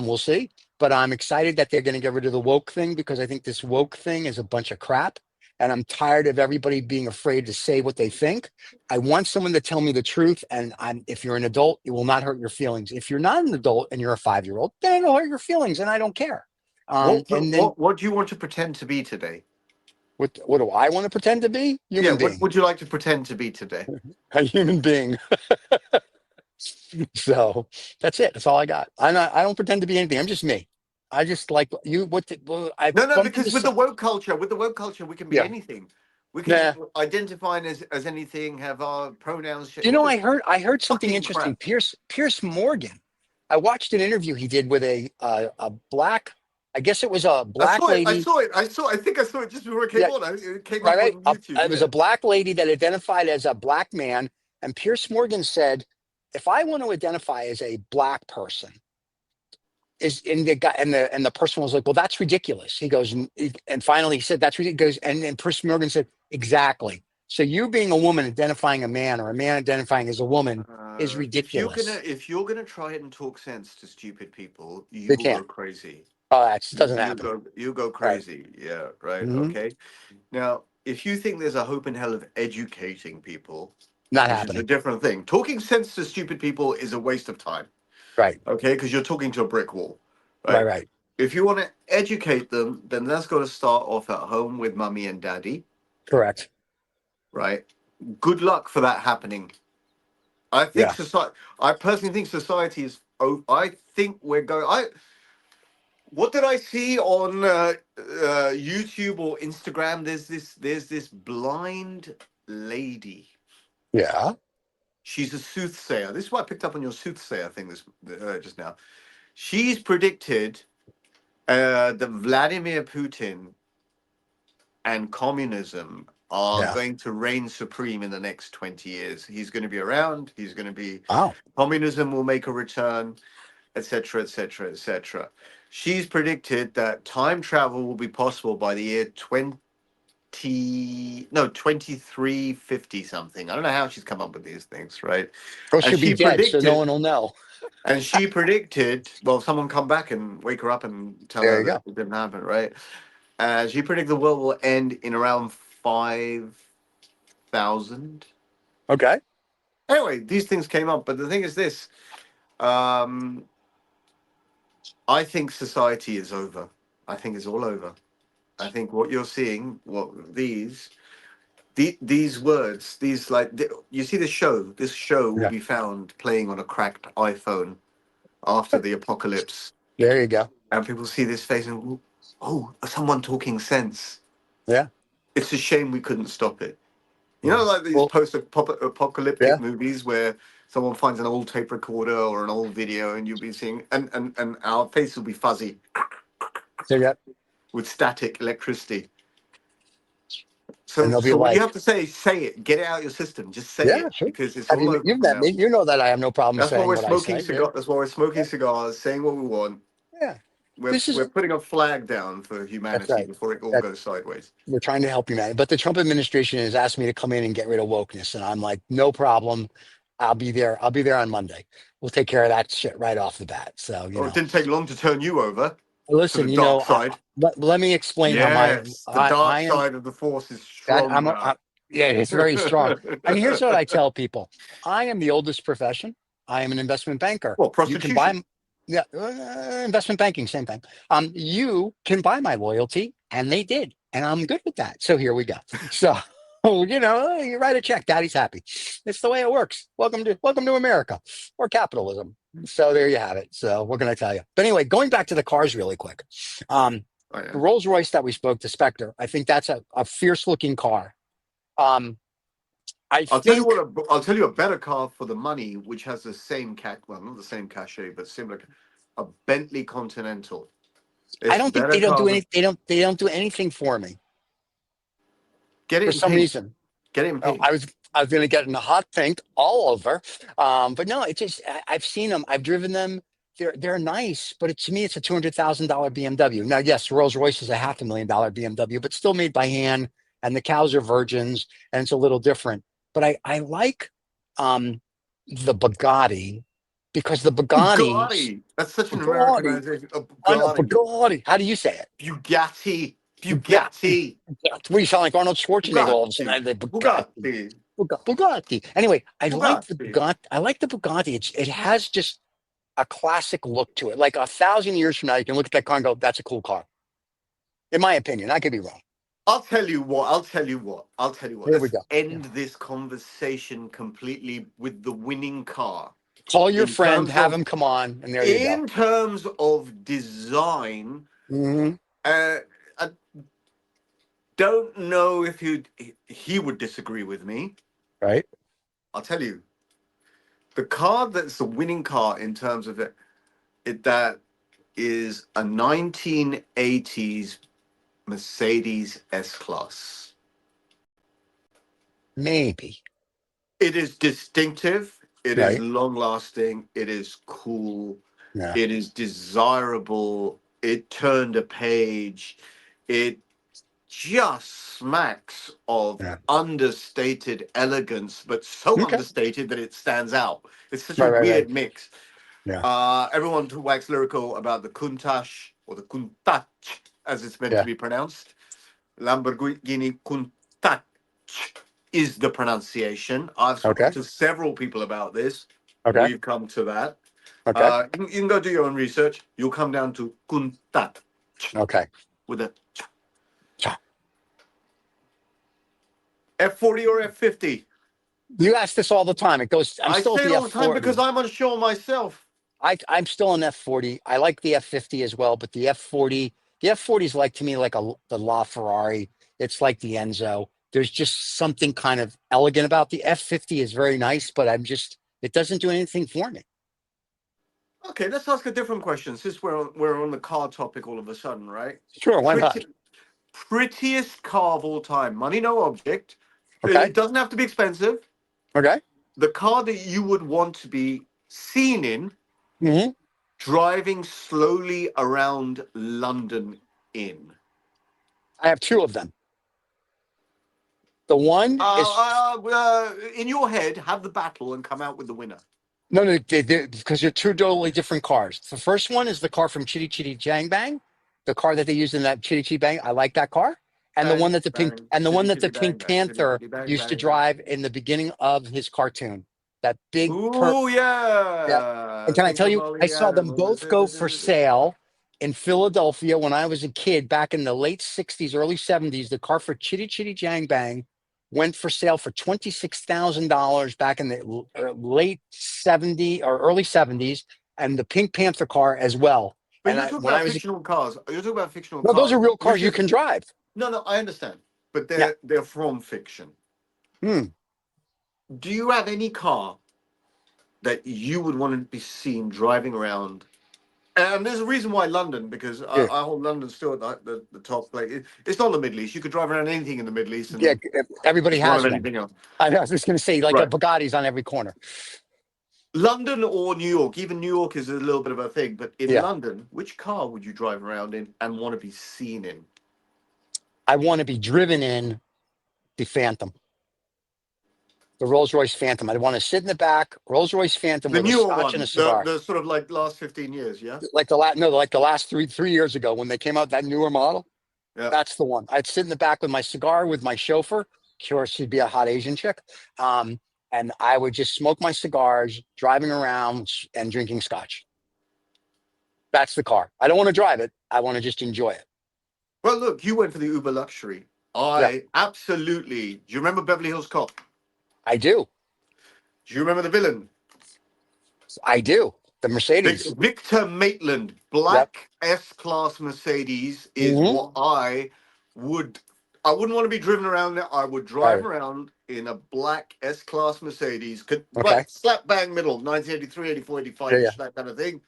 We'll see. But I'm excited that they're going to get rid of the woke thing because I think this woke thing is a bunch of crap, and I'm tired of everybody being afraid to say what they think. I want someone to tell me the truth, and if you're an adult, it will not hurt your feelings. If you're not an adult and you're a 5 year old, then it'll hurt your feelings, and I don't care. What And then what do you want to pretend to be today? what do I want to pretend to be? Yeah, Human what being, would you like to pretend to be today? a human being. So that's it. That's all I got. I don't pretend to be anything. I'm just me. I just like you. I No, no, bumped into because some. with the woke culture, we can be Yeah. anything. We can Nah. identify as anything, have our pronouns. You All know, this I heard something fucking interesting. crap. Pierce Morgan. I watched an interview he did with a black. I guess it was a I black saw it. I lady. saw it. I think I saw it just before it came Yeah. on. It came Right. up Right. on YouTube. It was Yeah. a black lady that identified as a black man, and Pierce Morgan said, "If I want to identify as a black person." Is in the guy and the person was like, well, that's ridiculous. He goes, and finally he said, that's ridiculous. And then Chris Morgan said, exactly. So you being a woman identifying a man or a man identifying as a woman is ridiculous. If you're gonna try and talk sense to stupid people, you They will go can't. crazy. Oh, that doesn't happen. You go Right. crazy. Yeah. Right. Hmm. Okay. Now, if you think there's a hope in hell of educating people, Not which is a happening. different thing, talking sense to stupid people is a waste of time. Right. Okay, because you're talking to a brick wall, Right. right? Right. If you want to educate them, then that's got to start off at home with mummy and daddy, Correct. right? Good luck for that happening. I think Yeah. society. I personally think society is. Oh, I think we're going. What did I see on YouTube or Instagram? There's this blind lady. Yeah. She's a soothsayer. This is what I picked up on your soothsayer thing this just now. She's predicted that Vladimir Putin and communism are Yeah. going to reign supreme in the next 20 years. He's going to be around. He's going to be, Wow. communism will make a return, etc., etc., etc. She's predicted that time travel will be possible by the year 2350 something. I don't know how she's come up with these things, right? Or And she'll be she dead, so no predicted, one will know. well, someone come back and wake her up and tell There her you that go. it didn't happen, right? She predicted the world will end in around 5,000. Okay. Anyway, these things came up, but the thing is this: um, I think society is over. I think it's all over. I think what you're seeing, these words, you see this show. This show will Yeah. be found playing on a cracked iPhone after the apocalypse, There you go. and people see this face and, oh, someone talking sense. Yeah. It's a shame we couldn't stop it. You Yeah. know, like these Well, post-apocalyptic yeah. movies where someone finds an old tape recorder or an old video, and you'll be seeing, and our face will be fuzzy So yeah. with static electricity. And So, they'll be so what you like, have to say it, get it out of your system, just say yeah, it, sure. because it's Have all you? over You've from met me. now. You know that I have no problem That's why saying we're what I smoking say. Yeah. cigar. That's why we're smoking cigars, saying what we want. Yeah. We're This is we're putting a flag down for that's humanity right. before it all That goes sideways. we're trying to help you, man. But the Trump administration has asked me to come in and get rid of wokeness, and I'm like, no problem. I'll be there. I'll be there on Monday. We'll take care of that shit right off the bat. So Oh, it didn't take long to turn you over to the listen. dark side. Let me explain how Yes, the dark I am. side of the force is That strong now. yeah, it's very strong. And here's what I tell people: I am the oldest profession. I am an investment banker. Well, You can buy, prostitution. yeah, investment banking, same thing. You can buy my loyalty, and they did, and I'm good with that. So here we go. So. You write a check, daddy's happy. It's the way it works. Welcome to America or capitalism. So there you have it. So what can I tell you? But anyway, going back to the cars really quick. Um, Oh, yeah. the Rolls Royce that we spoke to, Spectre, I think that's a fierce looking car. Um, I I'll tell you think what. I'll tell you a better car for the money, which has the same well, not the same cachet, but similar. A Bentley Continental. I It's don't think better car than they don't do anything for me get for it in some pink. reason. Get it in Oh, pink. I was going to get in a hot pink all over, but no, it just I've seen them, I've driven them. They're nice, but to me, it's a $200,000 BMW. Now, yes, Rolls Royce is a $500,000 BMW, but still made by hand, and the cows are virgins, and it's a little different. But I like the Bugatti because the Bugattis, Bugatti. That's such an Bugatti, Americanization. A I know Bugatti. Bugatti. How do you say it? Bugatti. Bugatti. Bugatti. We sound like Arnold Schwarzenegger all of a Bugatti. sudden. The Bugatti. Bugatti. Bugatti. Anyway, I like the Bugatti. Bugatti. I like the Bugatti. It has just a classic look to it. Like 1,000 years from now, you can look at that car and go, "That's a cool car." In my opinion, I could be wrong. I'll tell you what. I'll tell you what. I'll tell you what. Here we Let's go. end this conversation completely with the winning car. Call your In friend, terms have of him come on, and there you go. in terms of design, Hmm. uh, I don't know if he would disagree with me. Right? I'll tell you, the car that's the winning car in terms of it that is a 1980s Mercedes S-Class. Maybe. It is distinctive. It is Right? long lasting. It is cool. Yeah. It is desirable. It turned a page. It just smacks of Yeah. understated elegance, but so Okay. understated that it stands out. It's such a Right. Right. Right. weird mix. Yeah. Everyone wax lyrical about the Countach or the Countach, as it's meant to Yeah. be pronounced. Lamborghini Countach is the pronunciation. I've spoken Okay. to several people about this. Okay. We've come to that. Okay. You can go do your own research. You'll come down to Countach Okay. with a So, F40 or F50. you ask this all the time. It goes. I'm I still at say it the all the time because F40. I'm unsure myself. I'm still an F40. I like the F50 as well, but the F40 is like to me like the La Ferrari. It's like the Enzo. There's just something kind of elegant about the F50 is very nice, but it doesn't do anything for me. Okay, let's ask a different question since we're on the car topic all of a sudden, right? Sure, why not? Prettiest car of all time. Money, no object. Okay. It doesn't have to be expensive. Okay. The car that you would want to be seen in Hmm. driving slowly around London in. I have two of them. The one is In your head, have the battle and come out with the winner. no, because they're two totally different cars. The first one is the car from Chitty Chitty Jang Bang, the car that they used in that Chitty Chitty Bang. I like that car, and the one Bang, that bang, the one chitty, that the chitty, bang, Pink bang, chitty, Panther chitty, bang, used to bang, bang. drive in the beginning of his cartoon. That big Ooh, yeah. And yeah. can I Think tell of you, all I the saw them animals. both go for sale in Philadelphia when I was a kid back in the late 60s, early 70s. The car for Chitty Chitty Jang Bang went for sale for $26,000 back in the late 70s or early 70s, and the Pink Panther car as well. But And you're talking when I about was fictional cars. You're talking about fictional no, those cars, are real cars which you is can drive. no. I understand, but Yeah. they're from fiction. Hmm. Do you have any car that you would want to be seen driving around? And there's a reason why London, because Yeah. I hold London still at the top. Like it's not the Middle East. You could drive around anything in the Middle East Yeah. and Everybody it's one of has one. anything else. I was just going to say, like a Right. Bugatti's on every corner. London or New York. Even New York is a little bit of a thing. But in Yeah. London, which car would you drive around in and want to be seen in? I want to be driven in the Phantom. The Rolls-Royce Phantom. I want to sit in the back, Rolls-Royce Phantom The with a newer scotch and a one, the cigar. the sort of like last 15 years, yeah? Like the last three years ago when they came out that newer model. Yeah. That's the one. I'd sit in the back with my cigar with my chauffeur. Of course, she'd be a hot Asian chick. And I would just smoke my cigars, driving around and drinking scotch. That's the car. I don't want to drive it. I want to just enjoy it. Well, look, you went for the Uber luxury. Yeah, I absolutely. Do you remember Beverly Hills Cop? I do. Do you remember the villain? I do. The Mercedes. Victor Maitland, Yep. black S-Class Mercedes is Hmm. what would. I wouldn't want to be driven around there. I would drive Right. around in a black S-Class Mercedes, Okay. right slap bang middle, 1983, 84, Yeah, 85, yeah. that kind of thing.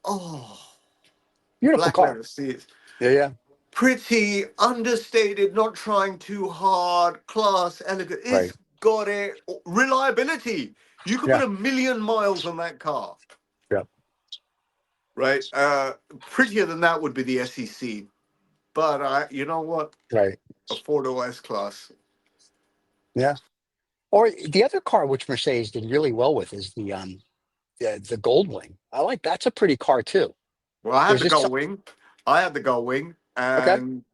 Oh, Beautiful black car. leather seats. Yeah, yeah. Pretty, understated, not trying too hard, class, elegant. Right. It's got it. Reliability. You could put Yeah. 1,000,000 miles on that car. Yeah. Right. Prettier than that would be the SEC, but you know what? Right. A four-door S class. Yeah. Or the other car which Mercedes did really well with is the Goldwing. I like that's a pretty car too. Well, I had There's the just gull wing. I had the gull wing, okay. and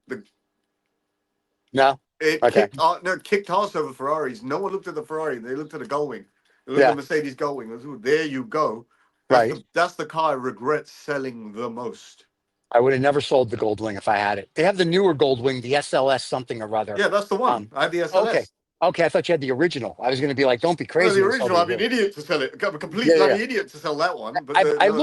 No. it Okay. kicked ass over Ferraris. No one looked at the Ferrari. They looked at the gull wing. They looked at Yeah. the Mercedes gull wing. Ooh, there you go. Right. That's the car I regret selling the most. I would have never sold the Goldwing if I had it. They have the newer Goldwing, the SLS something or other. Yeah, that's the one. I had the Okay. SLS. Okay. I thought you had the original. I was going to be like, don't be No, the crazy and sell original. the I'd be an original. idiot to sell it. I'm a complete Yeah, yeah. bloody idiot to sell that one. But I no,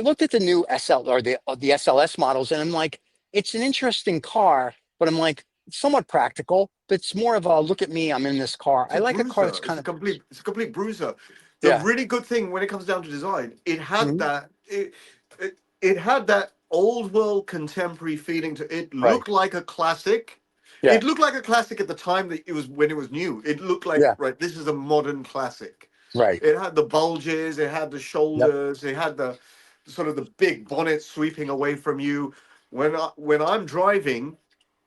looked at the new SL or the SLS models, and I'm like, it's an interesting car, but I'm like, it's somewhat practical. But it's more of a look at me, I'm in this car. it's I a like a car bruiser. that's kind of It's a complete bruiser. The yeah. really good thing when it comes down to design, it had Mhm. that it had that old world contemporary feeling to it. Right. Looked like a classic. Yeah. It looked like a classic at the time that it was when it was new. It looked like Yeah. right. This is a modern classic. Right. It had the bulges. It had the Yep. shoulders. It had the sort of the big bonnet sweeping away from you. When I'm driving,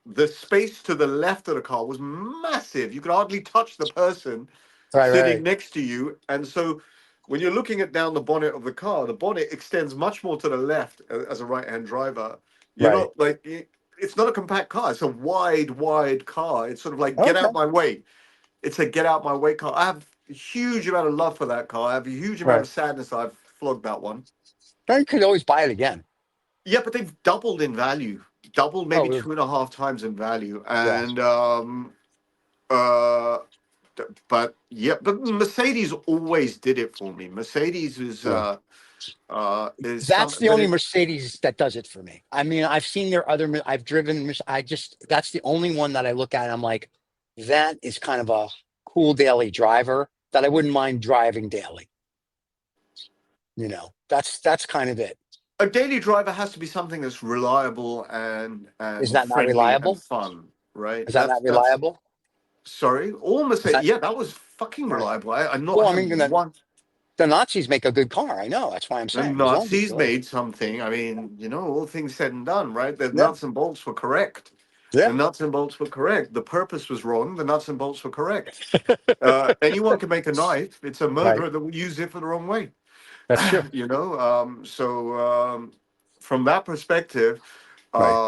the space to the left of the car was massive. You could hardly touch the person Right. sitting Right. next to you. And so when you're looking at down the bonnet of the car, the bonnet extends much more to the left as a right-hand driver. You're Right. not like it's not a compact car. It's a wide car. It's sort of like get Okay. out my way. It's a get out my way car. I have a huge amount of love for that car. I have a huge amount Right. of sadness. I've flogged that one. Then you could always buy it again. Yeah, but they've doubled in value. Doubled Oh, maybe really? 2.5 times in value. Yeah. And uh but yeah, but Mercedes always did it for me. Mercedes Yeah. is That's some the but only it Mercedes that does it for me. I mean, I've seen their other, I've driven, I just, that's the only one that I look at. And I'm like, that is kind of a cool daily driver that I wouldn't mind driving daily. That's kind of it. a daily driver has to be something that's reliable Is and that not friendly and reliable? fun, right? Is that not That's reliable? sorry, all Is Mercedes. that Yeah, that was fucking right? reliable. I'm not Well, I had mean, one. the Nazis make a good car. I know. That's why I'm The saying the zombies Nazis good. made something. I mean, all things said and done, right? The Yeah. nuts and bolts were correct. The Yeah. nuts and bolts were correct. The purpose was wrong. The nuts and bolts were correct. Anyone can make a knife. It's a Right. murderer that will use it for the wrong way. That's true. You know, from that perspective, Right.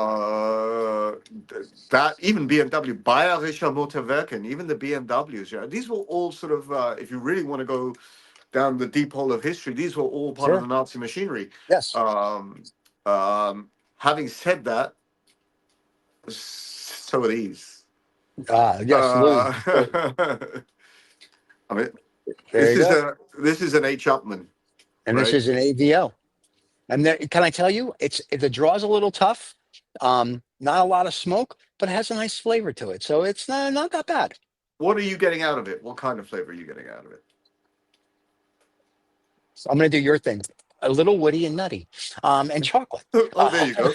that even BMW, Bayerischer Motorwerken, even the BMWs, yeah, these were all sort of, if you really want to go down the deep hole of history, these were all part of Sure. the Nazi machinery. Yes. Um, Having said that, so are these. Yes, Louis. Uh, I mean, There you go. this is an H. Upmann, And this right? is an AVO. And there, can I tell you, the draw's a little tough. Not a lot of smoke, but it has a nice flavor to it. So it's not that bad. What are you getting out of it? What kind of flavor are you getting out of it? So I'm going to do your thing. A little woody and nutty, and chocolate. Oh, there you go.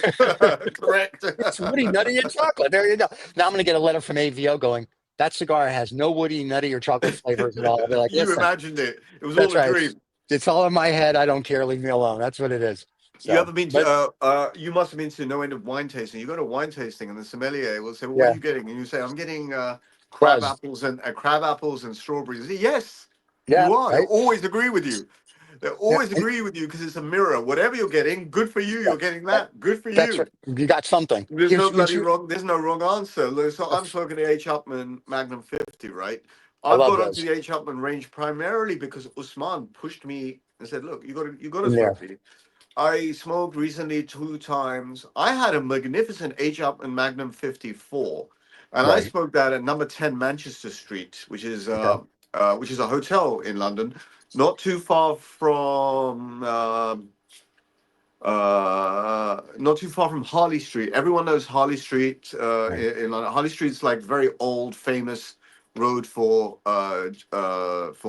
Correct. It's woody, nutty, and chocolate. There you go. Now I'm going to get a letter from AVO going, that cigar has no woody, nutty, or chocolate flavors at all. I'll be like, You listen, imagined it. It was that's all a right. dream. It's all in my head. I don't care. Leave me alone. That's what it is. You So, ever been but to? You must have been to no end of wine tasting. You go to wine tasting, and the sommelier will say, "Well, what are yeah, you getting?" And you say, "I'm getting buzz. crab apples and strawberries." They say, yes, Yeah, you are. They right. always agree with you. They Yeah, always agree with you because it's a mirror. Whatever you're getting, good for you. yeah. You're getting That, that. Good for that's you. right. You got something. There's no Gives bloody you. wrong. There's no wrong answer. So I'm smoking the H. Upmann Magnum 50, right? I I've love got onto those the H. Upmann range primarily because Usman pushed me and said, "Look, you got to in there. smoke these." I smoked recently 2 times. I had a magnificent H. Upmann Magnum 54, and I Right. smoked that at number 10 Manchester Street, Okay. which is a hotel in London, not too far from. Not too far from Harley Street. Everyone knows Harley Street Right. in London. Harley Street's like very old, famous road for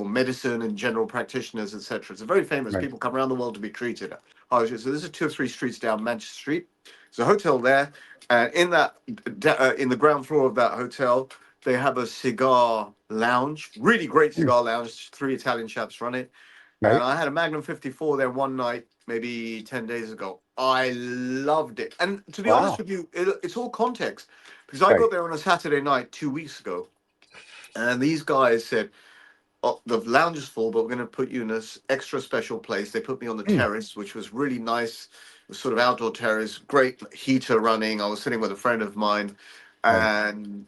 medicine and general practitioners, etc. It's a very famous. Right. People come around the world to be treated. Harley Street. So this is 2 or 3 streets down Manchester Street. There's a hotel there, and in the ground floor of that hotel, they have a cigar lounge. Really great Mm, cigar lounge. 3 Italian chaps run it, and right. I had a Magnum 54 there one night, maybe 10 days ago. I loved it. And to be honest Wow. with you, it's all context because I Right. got there on a Saturday night 2 weeks ago. And these guys said, "Oh, the lounge is full, but we're going to put you in this extra special place." They put me on the Mm, terrace, which was really nice. It was sort of outdoor terrace, great heater running. I was sitting with a friend of mine, right. and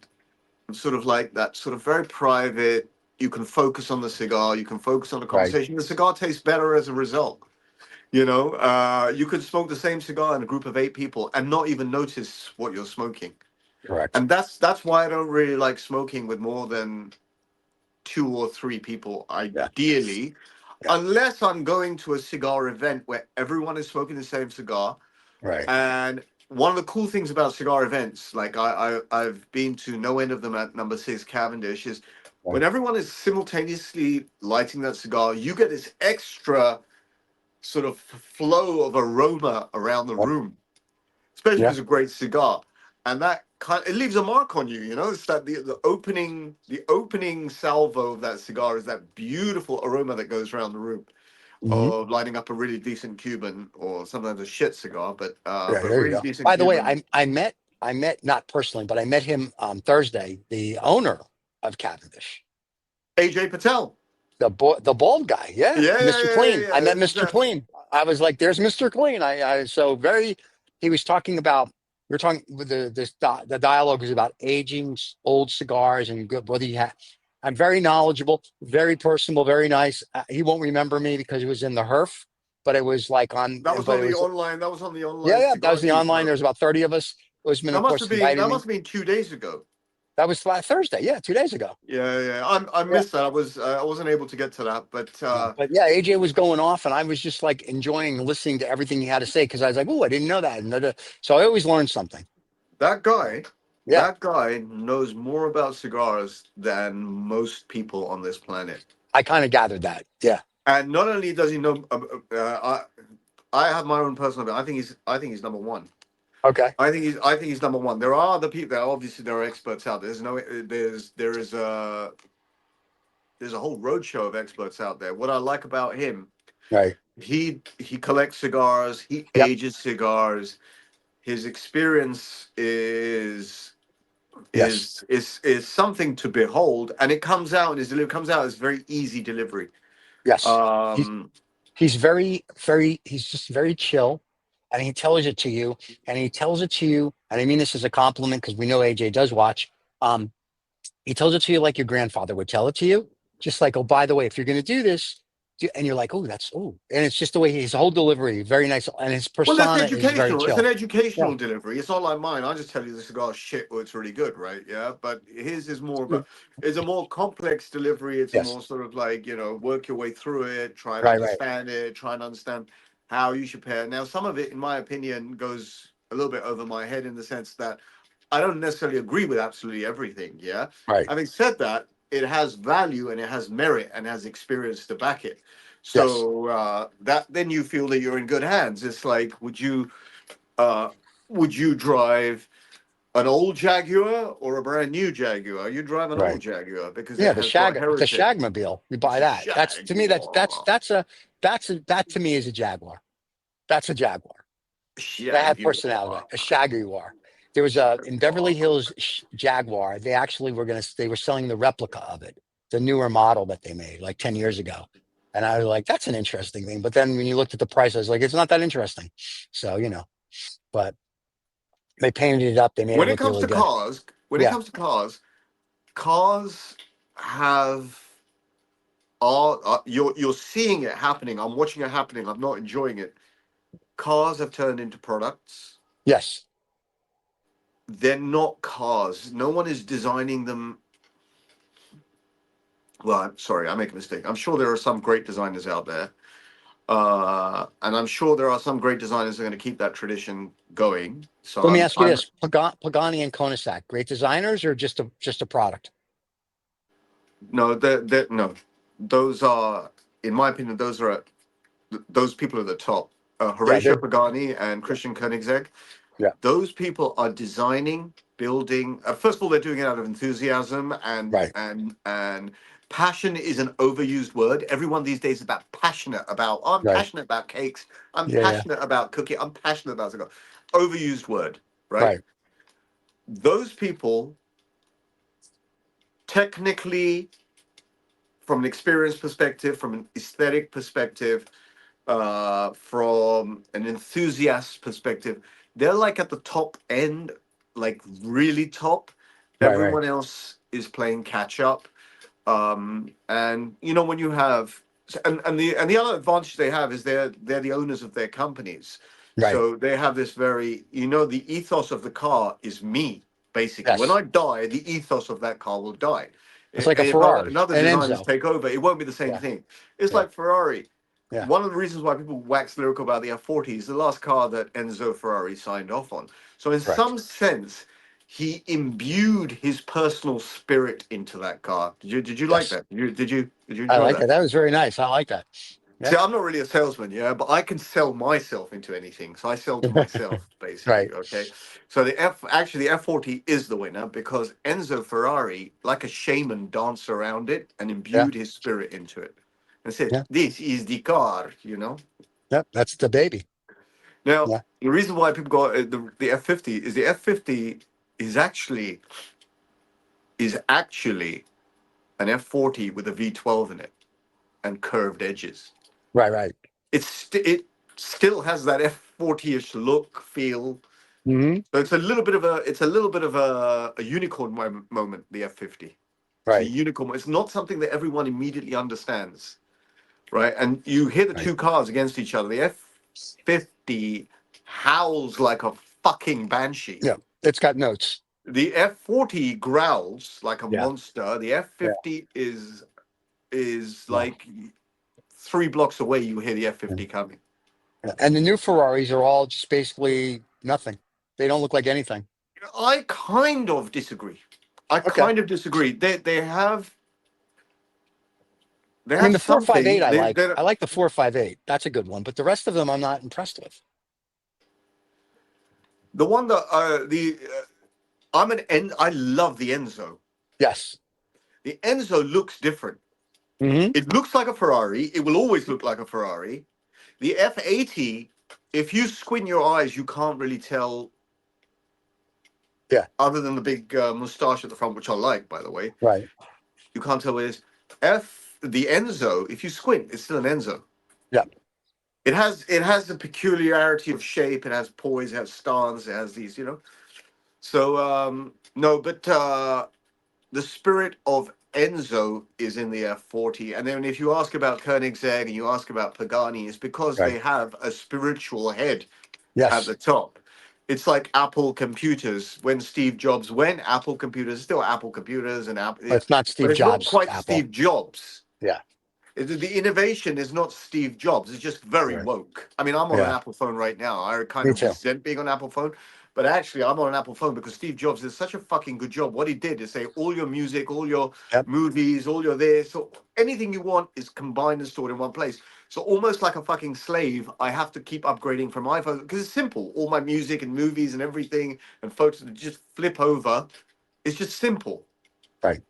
sort of like that, sort of very private. You can focus on the cigar, you can focus on the Right. conversation. The cigar tastes better as a result. You could smoke the same cigar in a group of 8 people and not even notice what you're smoking. Correct. And that's why I don't really like smoking with more than 2 or 3 people, Yeah. ideally, Yeah. unless I'm going to a cigar event where everyone is smoking the same cigar. Right. And one of the cool things about cigar events, like I've been to no end of them at number 6 Cavendish, is when Right. everyone is simultaneously lighting that cigar, you get this extra sort of flow of aroma around the Yep. room, especially if Yeah. it's a great cigar, and that it leaves a mark on you. It's that the opening salvo of that cigar is that beautiful aroma that goes around the room Hmm. of lighting up a really decent Cuban or sometimes a shit cigar, Yeah. but There you really go. decent By the way, Cuban. I met not personally, but I met him Thursday. The owner of Cavendish, AJ Patel. the bald guy. Yeah, Yeah, yeah, Mr. yeah, yeah, Clean. I yeah. met Mr. Clean. I was like, "There's Mr. Clean." I so very. He was talking about. We are talking with the dialogue was about aging old cigars and good what he had. I'm very knowledgeable, very personable, very nice. He won't remember me because it was in the HERF, but it was like on. That was But on it the was online. That was on the yeah, online yeah. That cigar was the geek, online. bro. There was about 30 of us. Usman, of course, invited That me. must have been 2 days ago. That was last Thursday. Yeah, 2 days ago. Yeah, yeah. I Yeah. missed that. I wasn't able to get to that, but But yeah, AJ was going off, and I was just like enjoying listening to everything he had to say because I was like, "Oh, I didn't know that." So I always learned something. that guy, Yeah, knows more about cigars than most people on this planet. I kind of gathered that. Yeah. And not only does he know, I have my own personal opinion. I think he's number one. Okay. I think he's number one. There are other people. Obviously, there are experts out there. There's a whole roadshow of experts out there. What I like about him, Right. he collects cigars. He Yep. ages cigars. His experience is Yes. is something to behold, and it comes out and comes out as very easy delivery. Yes. He's Um, he's very he's just very chill, and he tells it to you, and he tells it to you, and I mean this as a compliment because we know AJ does watch. Um, he tells it to you like your grandfather would tell it to you, just like, oh, by the way, if you're going to do this, and you're like, oh, and it's just the way his whole delivery, very nice, and his well, that's persona is very educational. It's an chill. Yeah. educational delivery. It's not like mine. I just tell you the cigar shit, or it's really good, right? Yeah, but his is more of a, it's a more complex delivery. It's a Yes. more sort of like, work your way through it, try and Right. Right. understand it, try and understand how you should pair. Now, some of it, in my opinion, goes a little bit over my head in the sense that I don't necessarily agree with absolutely everything. Yeah. Right. Having said that, it has value and it has merit and has experience to back it. Yes. So that then you feel that you're in good hands. It's like, uh, would you drive an old Jaguar or a brand new Jaguar? You drive an old Right. Jaguar because Yeah, it has got the heritage. Shagmobile. You It's buy a that. That's to me. Jaguar. That to me is a Jaguar. That's a Jaguar. That had personality. Jaguar. A Jaguar. There was a in Beverly Hills Jaguar. They actually were they were selling the replica of it, the newer model that they made like 10 years ago. And I was like, that's an interesting thing. But then when you looked at the price, I was like, it's not that interesting. So but they painted it up. They made it When it look comes really to good. cars, Yeah. cars have you're seeing it happening. I'm watching it happening. I'm not enjoying it. Cars have turned into products. Yes. They're not cars. No one is designing them. Well, I'm sorry, I make a mistake. I'm sure there are some great designers out there, and I'm sure there are some great designers who are going to keep that tradition going. So Let me I'm, ask you I'm this: Pagani and Koenigsegg, great designers or just a product? no, no, those are, in my opinion, those people are the top. Yeah. Horatio Pagani and Christian Koenigsegg. Yeah. Those people are designing, building. First of all, they're doing it out of enthusiasm Right. and passion is an overused word. Everyone these days is about passionate about. Oh, I'm Right. passionate about cakes. I'm Yeah. Yeah. passionate about cooking. I'm passionate about cigar. Overused word, right? Right. Those people technically, from an experience perspective, from an aesthetic perspective, from an enthusiast perspective, they're like at the top end, like really top. Right. Right. Everyone else is playing catch up. And when you have, and the other advantage they have is they're the owners of their companies, Right. so they have this very, the ethos of the car is me. Basically, when Yes. I die, the ethos of that car will die. It's like a If Ferrari, another an designers Enzo. take over, it won't be the same Yeah. thing. It's Yeah. like Ferrari. Yeah. One of the reasons why people wax lyrical about the F40 is the last car that Enzo Ferrari signed off on. So in Correct. some sense, he imbued his personal spirit into that car. Did you like Yes. that? Did you I enjoy like that? it. That was very nice. I like that. Yeah. See, I'm not really a salesman, yeah, but I can sell myself into anything. So I sell to myself, basically. Right. Okay. So the F40 is the winner because Enzo Ferrari, like a shaman, danced around it and Yeah. imbued his spirit into it. And said, Yeah. "This is the car." Yeah. That's the baby. Now, Yeah. the reason why people got the F50 is the F50 is actually an F40 with a V12 in it and curved edges. Right. Right. It still has that F40ish look, feel. Hmm. So it's a little bit of a unicorn moment. The F50. It's a Right. unicorn. It's not something that everyone immediately understands, right? And you hear the Right. two cars against each other. The F50 howls like a fucking banshee. Yeah. It's got notes. The F40 growls like a Yeah. monster. The Yeah. F50 is Yeah. like 3 blocks away. You hear the Yeah. F50 coming. Yeah. And the new Ferraris are all just basically nothing. They don't look like anything. I kind of disagree. I Okay. kind of disagree. They I mean, have the 458 something. I They like. they I like the 458. That's a good one. But the rest of them, I'm not impressed with. the one that I love the Enzo. Yes. The Enzo looks different. Hmm. It looks like a Ferrari. It will always look like a Ferrari. The F80, if you squint your eyes, you can't really tell Yeah. other than the big mustache at the front, which I like, by the way. Right. You can't tell what it is. The Enzo, if you squint, it's still an Enzo. Yeah. It has the peculiarity of shape. It has poise. It has stance. It has these, So no, but the spirit of Enzo is in the F40. And then if you ask about Koenigsegg and you ask about Pagani, it's because Right. they have a spiritual head at Yes. the top. It's like Apple computers. When Steve Jobs went, Apple computers still Apple computers and Apple, But it's not but Steve it's not Jobs' quite Apple. Steve Jobs. Yeah. The innovation is not Steve Jobs. It's just very Right. woke. I mean, I'm on an Yeah. Apple phone right now. I kind Me of too. resent being on an Apple phone, but actually, I'm on an Apple phone because Steve Jobs did such a fucking good job. What he did is say all your music, all your Yep. movies, all your this, so anything you want is combined and stored in one place. So almost like a fucking slave, I have to keep upgrading from iPhone because it's simple. All my music and movies and everything and photos just flip over. It's just simple, Right.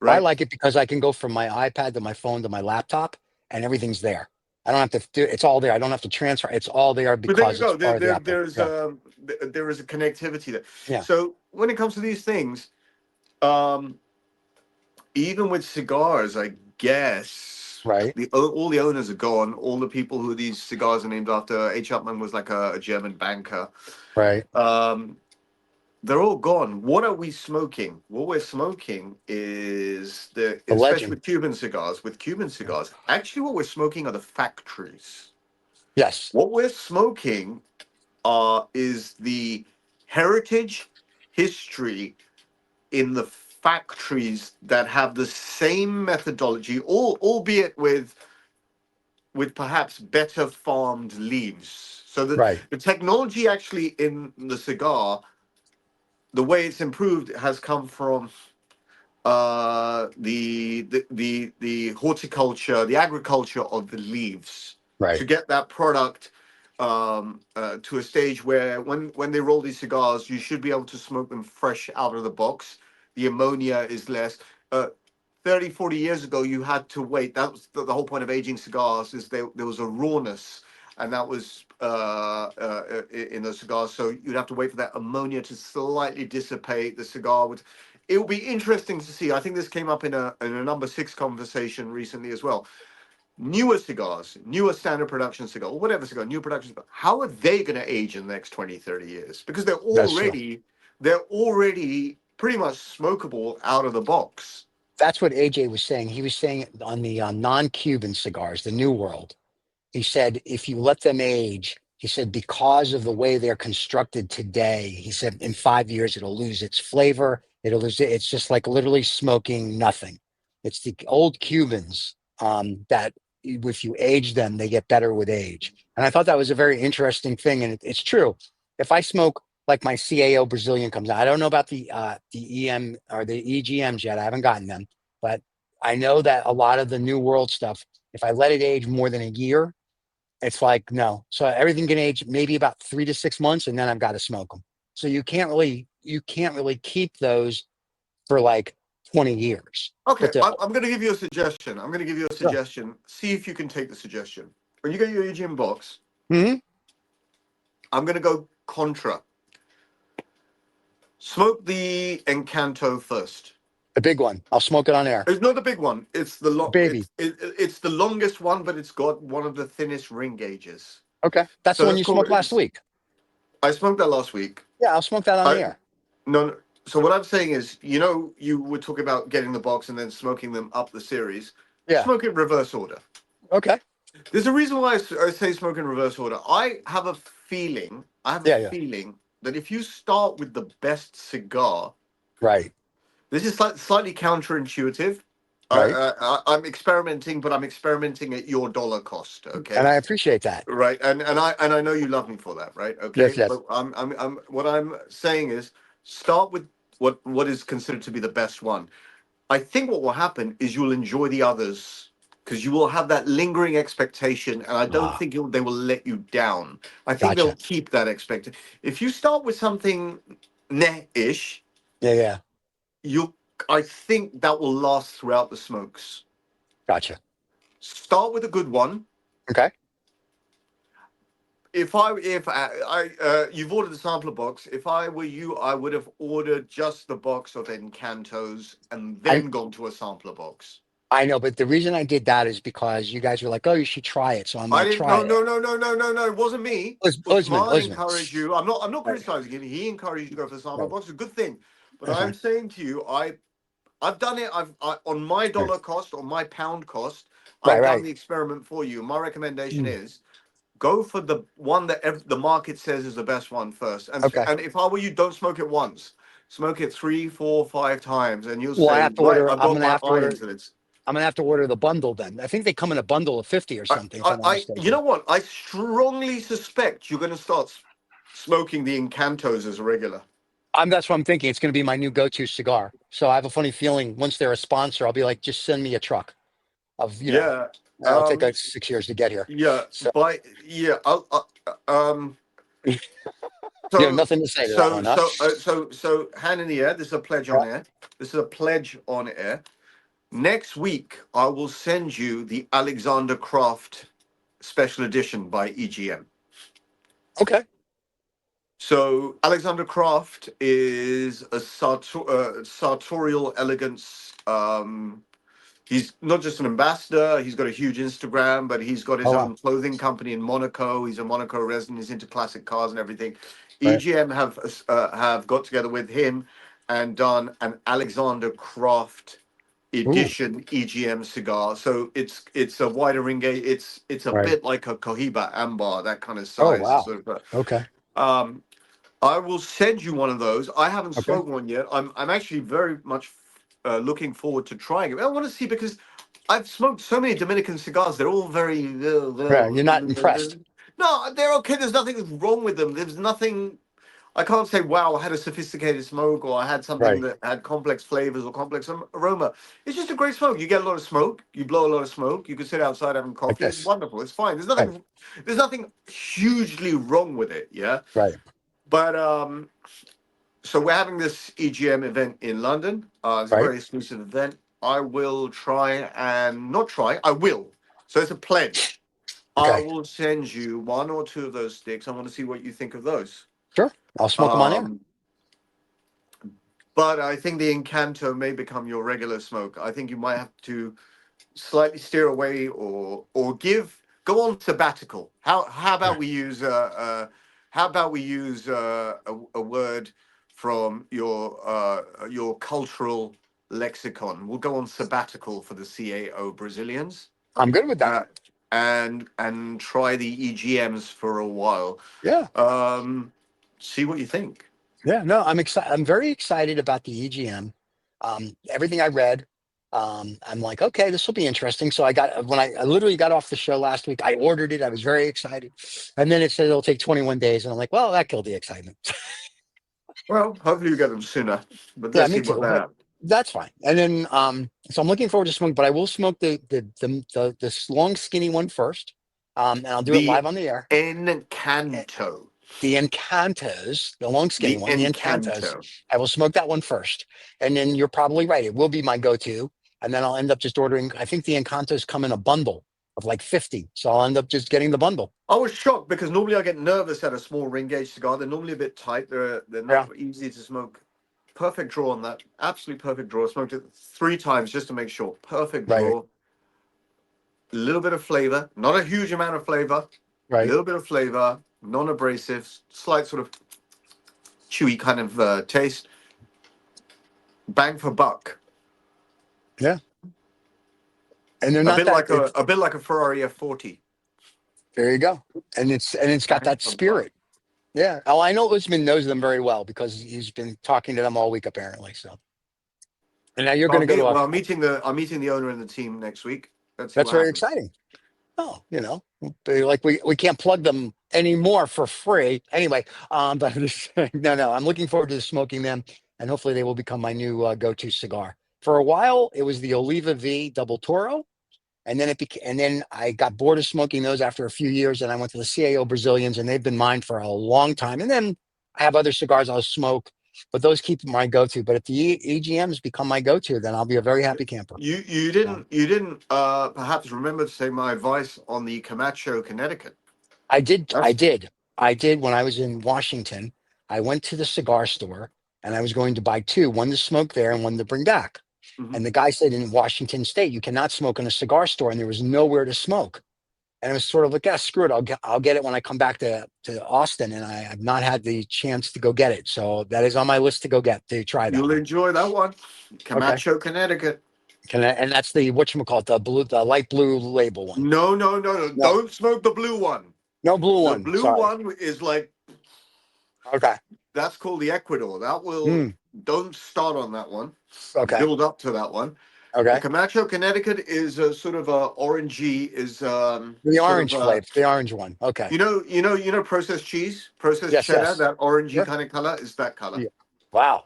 I right? like it because I can go from my iPad to my phone to my laptop and everything's there. I don't have to do it's all there. I don't have to transfer. It's all there But there you because it's go. part of the Apple. Yeah. There is a connectivity there. Yeah. So when it comes to these things, um, even with cigars, I guess Right. all the owners are gone. All the people who these cigars are named after. H. Upmann was like a German banker. Right. Um, they're all gone. What are we smoking? What we're smoking is The especially legend. with Cuban cigars. With Cuban cigars, actually, what we're smoking are the factories. Yes. What we're smoking is the heritage history in the factories that have the same methodology, albeit with perhaps better farmed leaves. So Right. the technology actually in the cigar, the way it's improved, has come from the horticulture, the agriculture of the leaves to Right. get that product to a stage where when they roll these cigars, you should be able to smoke them fresh out of the box. The ammonia is less. Uh, 30, 40 years ago, you had to wait. That was the whole point of aging cigars, is there was a rawness, and that was in the cigars. So you'd have to wait for that ammonia to slightly dissipate. The cigar would. It will be interesting to see. I think this came up in a number six conversation recently as well. Newer cigars, newer standard production cigar, or whatever cigar, new production cigar, how are they going to age in the next 20, 30 years? Because That's true. they're already pretty much smokable out of the box. That's what AJ was saying. He was saying on the non-Cuban cigars, the New World. He said, if you let them age, he said, because of the way they're constructed today, he said, in 5 years, it'll lose its flavor. It'll lose it. It's just like literally smoking nothing. It's the old Cubans that if you age them, they get better with age. And I thought that was a very interesting thing. And it's true. If I smoke like my CAO Brazilian comes out, I don't know about the EM or the EGMs yet. I haven't gotten them, but I know that a lot of the New World stuff, if I let it age more than a year, it's like no. So everything can age maybe about 3 to 6 months, and then I've got to smoke them. So you can't really keep those for like 20 years. Okay, But the I'm going to give you a suggestion. I'm going to give you a yeah. suggestion. See if you can take the suggestion. When you get your gym box, Hmm. I'm going to go contra. Smoke the Encanto first. The big one. I'll smoke it on air. It's not the big one. It's the The baby. it's the longest one, but it's got one of the thinnest ring gauges. Okay, that's the So one let's you call smoked last it. week. I smoked that last week. Yeah, I'll smoke that on the I air. no. So what I'm saying is, you were talking about getting the box and then smoking them up the series. Yeah. Smoke in reverse order. Okay. There's a reason why I say smoke in reverse order. I have a feeling. I have a Yeah. Yeah. feeling that if you start with the best cigar, Right. this is slightly counterintuitive. Right. I'm experimenting, but I'm experimenting at your dollar cost. Okay, And I appreciate that. right? And I know you love me for that, right? Yes. Okay, Yes. but I'm what I'm saying is start with what is considered to be the best one. I think what will happen is you'll enjoy the others because you will have that lingering expectation, and I don't Ah, think they will let you down. I think they'll gotcha. keep that expectation. If you start with something meh-ish, Yeah. Yeah. you I think that will last throughout the smokes. Gotcha. Start with a good one. Okay. you've ordered the sampler box. If I were you, I would have ordered just the box of Encantos and I then gone to a sampler box. I know, but the reason I did that is because you guys were like, "Oh, you should try it." So I'm I like, didn't. "Try No, it." no, no, no, no, no, no. It wasn't me. Usman Usman. encouraged you. I'm not Right, criticizing him. He encouraged you to go for the sampler right. box. It's a good thing. But That's I'm fine. saying to you, I've done it. On my Right, dollar cost, on my pound cost, right, I've done right. the experiment for you. My recommendation Mm, is go for the one that the market says is the best one first. okay. And if I were you, don't smoke it once. Smoke it 3, 4, 5 times, and you'll Well, I say, have to right, order. I've got my eye into this. I'm gonna have to order the bundle then. I think they come in a bundle of 50 or something, if I'm not You know mistaken. what? I strongly suspect you're going to start smoking the Encantos as a regular. That's what I'm thinking. It's gonna be my new go-to cigar. So I have a funny feeling once they're a sponsor, I'll be like, just send me a truck of, Yeah. it'll take Um. like 6 years to get here. Yeah. So Yeah. Um. you have So. nothing to say to that So. one, huh? So. So. Hand in the air. This is a pledge Yeah. on air. This is a pledge on air. Next week, I will send you the Alexander Croft special edition by EGM. Okay. So Alexander Croft is a sartorial elegance. He's not just an ambassador. He's got a huge Instagram, but he's got Oh his wow. own clothing company in Monaco. He's a Monaco resident. He's into classic cars and everything. Right. EGM have got together with him and done an Alexander Croft Ooh. edition EGM cigar. So it's a wider ring gauge. It's a Right. bit like a Cohiba Ambar, that kind of Oh size. wow. Sort of. Okay. Um, I will send you one of those. I haven't Okay. smoked one yet. I'm actually very much looking forward to trying it. I want to see because I've smoked so many Dominican cigars. They're all very Right. You're not impressed. no, they're okay. There's nothing wrong with them. There's nothing. I can't say, wow, I had a sophisticated smoke or I had something Right. that had complex flavors or complex aroma. It's just a great smoke. You get a lot of smoke. You blow a lot of smoke. You can sit outside having Like coffee. It's this. wonderful. It's fine. Right. There's nothing hugely wrong with it. Yeah. Right. But so we're having this EGM event in London. It's a Right. very exclusive event. I will try and not try. I will. So it's a pledge. I Okay. will send you one or two of those sticks. I want to see what you think of those. Sure. I'll smoke them on air. Um, but I think the Encanto may become your regular smoke. I think you might have to slightly steer away or go on sabbatical. How Yeah. about we use how about we use a word from your cultural lexicon? We'll go on sabbatical for the CAO Brazilians I'm good with that. uh, and try the EGMs for a while. Yeah. See what you think. Yeah. No, I'm excited. I'm very excited about the EGM. Everything I read, I'm like, okay, this will be interesting. So I literally got off the show last week, I ordered it. I was very excited. And then it said it'll take 21 days. And I'm like, well, that killed the excitement. Well, hopefully you get them sooner, but Yeah, let's me see what too. they But are. that's fine. And then, so I'm looking forward to smoking, but I will smoke the long skinny one first. And I'll do it The live on the air. Encanto. The Encantos, the long skinny The one, the Encantos, Encanto. I will smoke that one first. And then you're probably right. It will be my go-to. And then I'll end up just ordering, I think the Encantos come in a bundle of like 50. So I'll end up just getting the bundle. I was shocked because normally I get nervous at a small ring gauge cigar. They're normally a bit tight. They're Yeah. not easy to smoke. Perfect draw on that. Absolutely perfect draw. I smoked it 3 times just to make sure. Perfect Right. draw. A little bit of flavor. Not a huge amount of flavor. A Right. little bit of flavor. Non-abrasive. Slight sort of chewy kind of taste. Bang for buck. Yeah. And they're not that, A bit like a Ferrari F40. there you go. And it's got Bang that for buck. spirit. Yeah. Oh, I know Usman knows them very well because he's been talking to them all week apparently. So, and now you're going to go to I'm meeting the owner and the team next week. Let's see that's what very happens. exciting. Oh, like we can't plug them anymore for free anyway. But I'm just saying, no, I'm looking forward to smoking them, and hopefully they will become my new go-to cigar. For a while, it was the Oliva V Double Toro, and then and then I got bored of smoking those after a few years, and I went to the CAO Brazilians, and they've been mine for a long time. And then I have other cigars I'll smoke, but those keep my go-to. But if the EGMs become my go-to, then I'll be a very happy camper. You didn't perhaps remember to say my advice on the Camacho, Connecticut. I did. I That's did. I did when I was in Washington. I went to the cigar store and I was going to buy two, one to smoke there and one to bring back. mhm. And the guy said in Washington State, you cannot smoke in a cigar store, and there was nowhere to smoke. And it was sort of like, yeah, screw it. I'll get it when I come back to Austin. And I have not had the chance to go get it. So that is on my list to go get to try that You'll one. enjoy that one. Okay. Camacho, Connecticut. And that's the whatchamacallit, the light blue label one. No, no, no, no. No, Don't smoke the blue one. no blue The one. blue Sorry. one is like, Okay. that's called the Ecuador. That will, Mm, don't start on that one. okay. Build up to that one. The Okay. Camacho, Connecticut is a sort of a orangey, is The sort of orange flavor, the orange one. Okay. processed cheese, processed Yes, cheddar, yes. that orangey Sure. kind of color is that color. Yeah. Wow,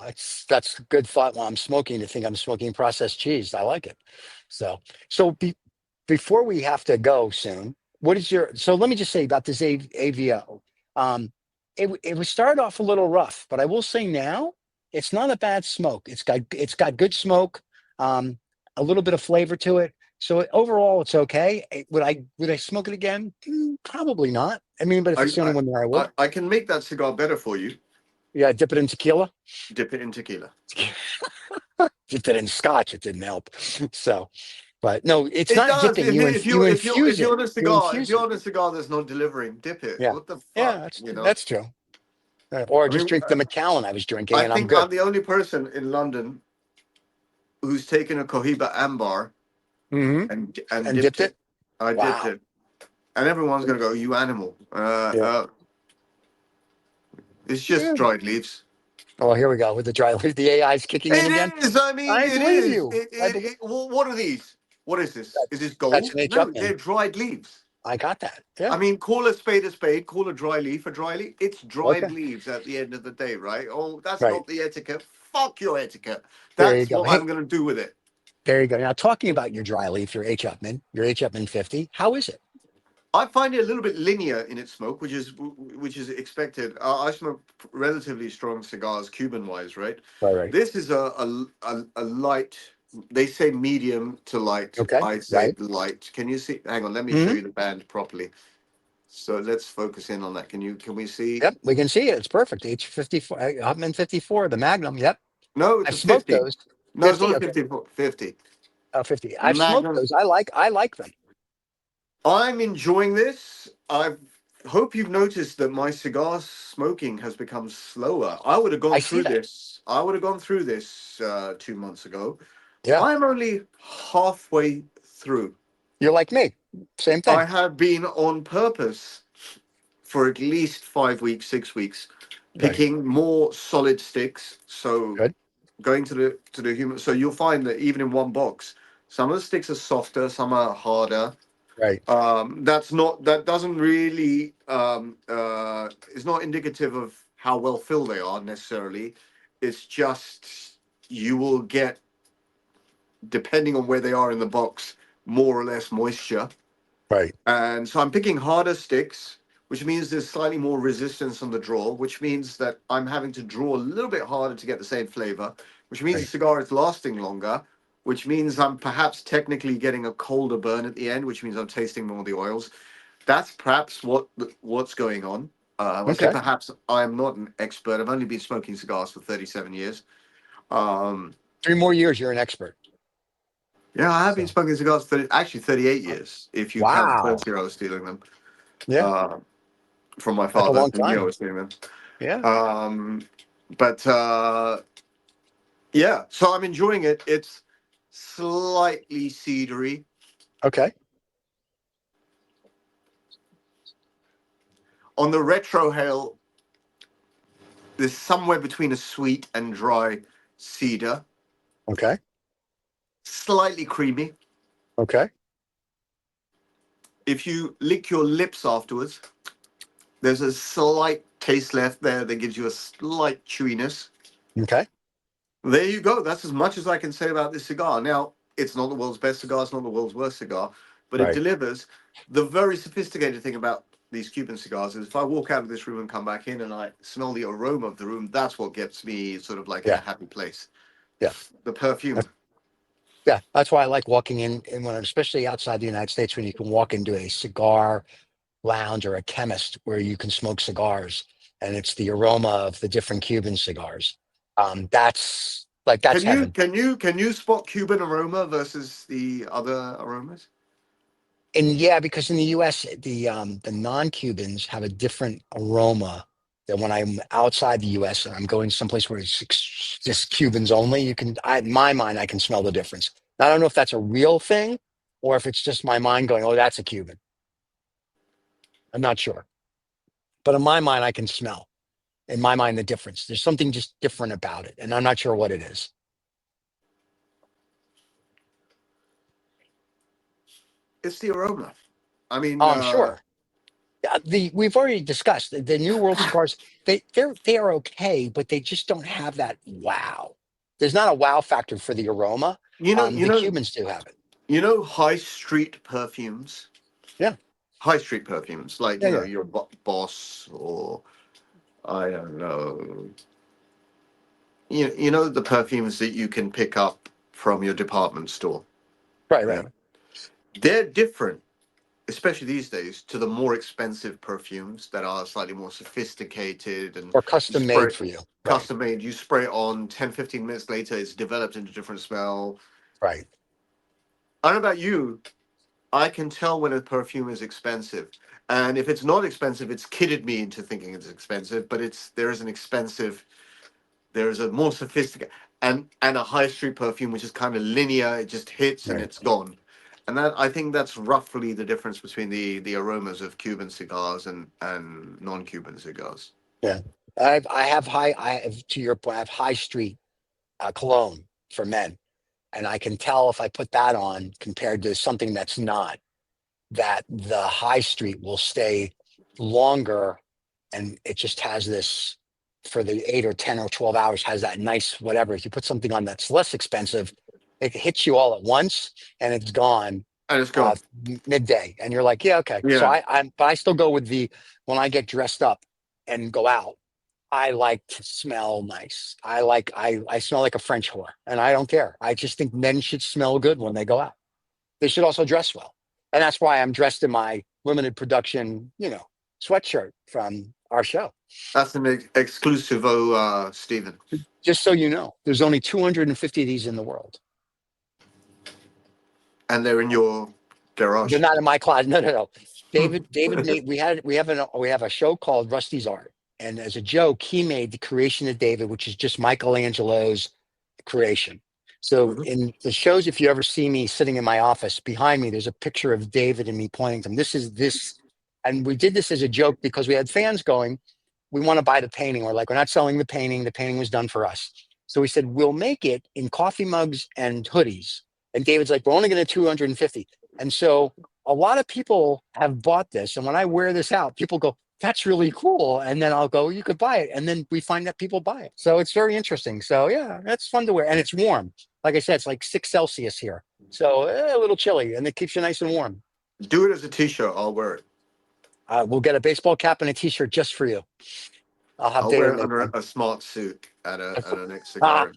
that's good thought while I'm smoking to think I'm smoking processed cheese. I like it. So before we have to go soon, what is your so let me just say about this AVO. It was started off a little rough, but I will say now it's not a bad smoke. It's got good smoke, um, a little bit of flavor to it. So overall, it's okay. Would I smoke it again? Probably not. I mean, but if I, it's the only I one there, I I would. I can make that cigar better for you. Yeah, dip it in tequila. Dip it in tequila. Dip it in scotch. It didn't help. So, but no, it's It not does. dipping. You If infuse you're it. on a You cigar, if infuse you're it. on a cigar that's not delivering, dip it. Yeah, What the yeah, fuck, that's you know? that's true. Or I just mean, drink the Macallan I was drinking, I and I'm think good. I'm the only person in London who's taken a Cohiba Ambar Hmm. and And dipped dipped it. it. I dipped Wow. it, and everyone's gonna go, "You animal." Yeah. It's just Yeah. dried leaves. Oh, here we go with the dry leaf. The AI is kicking in again. It is. I mean, I it believe is. you. I believe Well, what are these? What is this? Is this that's gold? an H No, they're Upman. dried leaves. I got that. Yeah. I mean, call a spade a spade, call a dry leaf a dry leaf. It's dried Okay. leaves at the end of the day, right? Oh, that's Right. not the etiquette. Fuck your etiquette. There you That's go. what I'm Hey, going to do with it. there you go. Now talking about your dry leaf, your H Upman 50. How is it? I find it a little bit linear in its smoke, which is expected. I smoke relatively strong cigars, Cuban wise, right? Right. Right. This is a light. They say medium to light. Okay. I say Right. light. Can you see? Hang on, let me show Hmm. you the band properly. So let's focus in on that. Can we see? Yep. We can see it. It's perfect. H54, Upman 54, the Magnum. Yep. No, it's I've a smoked 50. those. No, it's 50. not a Okay. 50. 50. 50. I've smoked Magnum. those. I like them. I'm enjoying this. I hope you've noticed that my cigar smoking has become slower. I would have I gone see through that. this. I would have gone through this 2 months ago. Yeah. I'm only halfway through. You're like me. Same I thing. have been on purpose for at least 5 weeks, 6 weeks, Right. picking more solid sticks. So Good. going to the human. So you'll find that even in one box, some of the sticks are softer, some are harder. Right. That doesn't really is not indicative of how well filled they are necessarily. It's just you will get, depending on where they are in the box, more or less moisture. Right. And so I'm picking harder sticks, which means there's slightly more resistance on the draw, which means that I'm having to draw a little bit harder to get the same flavor, which means the Right. cigar is lasting longer, which means I'm perhaps technically getting a colder burn at the end, which means I'm tasting more of the oils. That's perhaps what's going on. I say Okay. perhaps. I'm not an expert. I've only been smoking cigars for 37 years. Um, 3 more years, you're an expert. yeah, I have been So smoking cigars for actually 38 years, if you count the wow. first year I was stealing them Yeah. uh, from my That's a father. long The year I time. was stealing them. Yeah. But yeah, so I'm enjoying it. It's slightly cedary. Okay. On the retrohale, there's somewhere between a sweet and dry cedar, Okay. slightly creamy. Okay. If you lick your lips afterwards, there's a slight taste left there that gives you a slight chewiness. Okay. There you go. That's as much as I can say about this cigar. Now, it's not the world's best cigar, it's not the world's worst cigar, but it Right. delivers. The very sophisticated thing about these Cuban cigars is if I walk out of this room and come back in and I smell the aroma of the room, that's what gets me sort of like in a Yeah. happy place. Yeah. The perfume. Yeah, that's why I like walking in when, especially outside the United States, when you can walk into a cigar lounge or a chemist where you can smoke cigars, and it's the aroma of the different Cuban cigars. That's heaven. Can you spot Cuban aroma versus the other aromas? And yeah, because in the U.S. the non-Cubans have a different aroma than when I'm outside the U.S. and I'm going someplace where it's just Cubans only. In my mind, I can smell the difference. Now, I don't know if that's a real thing or if it's just my mind going, "Oh, that's a Cuban." I'm not sure, but in my mind, I can smell. In my mind, the difference. There's something just different about it, and I'm not sure what it is. It's the aroma. I mean, Oh, I'm sure. We've already discussed the New World cigars. They are okay, but they just don't have that wow. There's not a wow factor for the aroma. you know, you The know, Cubans do have it. you know, high street perfumes. Yeah, High street perfumes, like yeah, yeah. your Boss, or I don't know. You know the perfumes that you can pick up from your department store. Right, Yeah, right. they're different, especially these days, to the more expensive perfumes that are slightly more sophisticated and Or you custom spray made for you. Right, custom made. You spray it on 10, 15 minutes later, it's developed into a different smell. right. I don't know about you, I can tell when a perfume is expensive. And if it's not expensive, it's kidded me into thinking it's expensive, but there is an expensive, there's a more sophisticated and a high street perfume which is kind of linear, it just hits and Right. it's gone. And that I think that's roughly the difference between the aromas of Cuban cigars and non-Cuban cigars. Yeah. I have, to your point, I have high street cologne for men, and I can tell if I put that on compared to something that's not, that the high street will stay longer, and it just has this for the 8 or 10 or 12 hours has that nice whatever. If you put something on that's less expensive, it hits you all at once and it's gone And it's uh, gone. midday, and you're like, yeah, okay. So Yeah. but I still go with the when I get dressed up and go out. I like to smell nice. I smell like a French whore, and I don't care. I just think men should smell good when they go out. They should also dress well. And that's why I'm dressed in my limited production, sweatshirt from our show. That's an exclusive, Stephen. Just so you know, there's only 250 of these in the world. And they're in your They're garage. not in my closet. No, no, no. David made, we have a show called Rusty's Art. And as a joke, he made the creation of David, which is just Michelangelo's creation. So Mhm. in the shows, if you ever see me sitting in my office, behind me, there's a picture of David and me pointing to him. This is this. And we did this as a joke because we had fans going, we want to buy the painting. We're like, we're not selling the painting. The painting was done for us. So we said, we'll make it in coffee mugs and hoodies. And David's like, we're only going to 250. And so a lot of people have bought this. And when I wear this out, people go, that's really cool. And then I'll go, you could buy it. And then we find that people buy it. So it's very interesting. So yeah, that's fun to wear. And it's warm. Like I said, it's like 6 Celsius here. So a little chilly, and it keeps you nice and warm. Do it as a t-shirt, I'll wear it. We'll get a baseball cap and a t-shirt just for you. I'll have I'll wear David it make under one. a smart suit at a next cigar.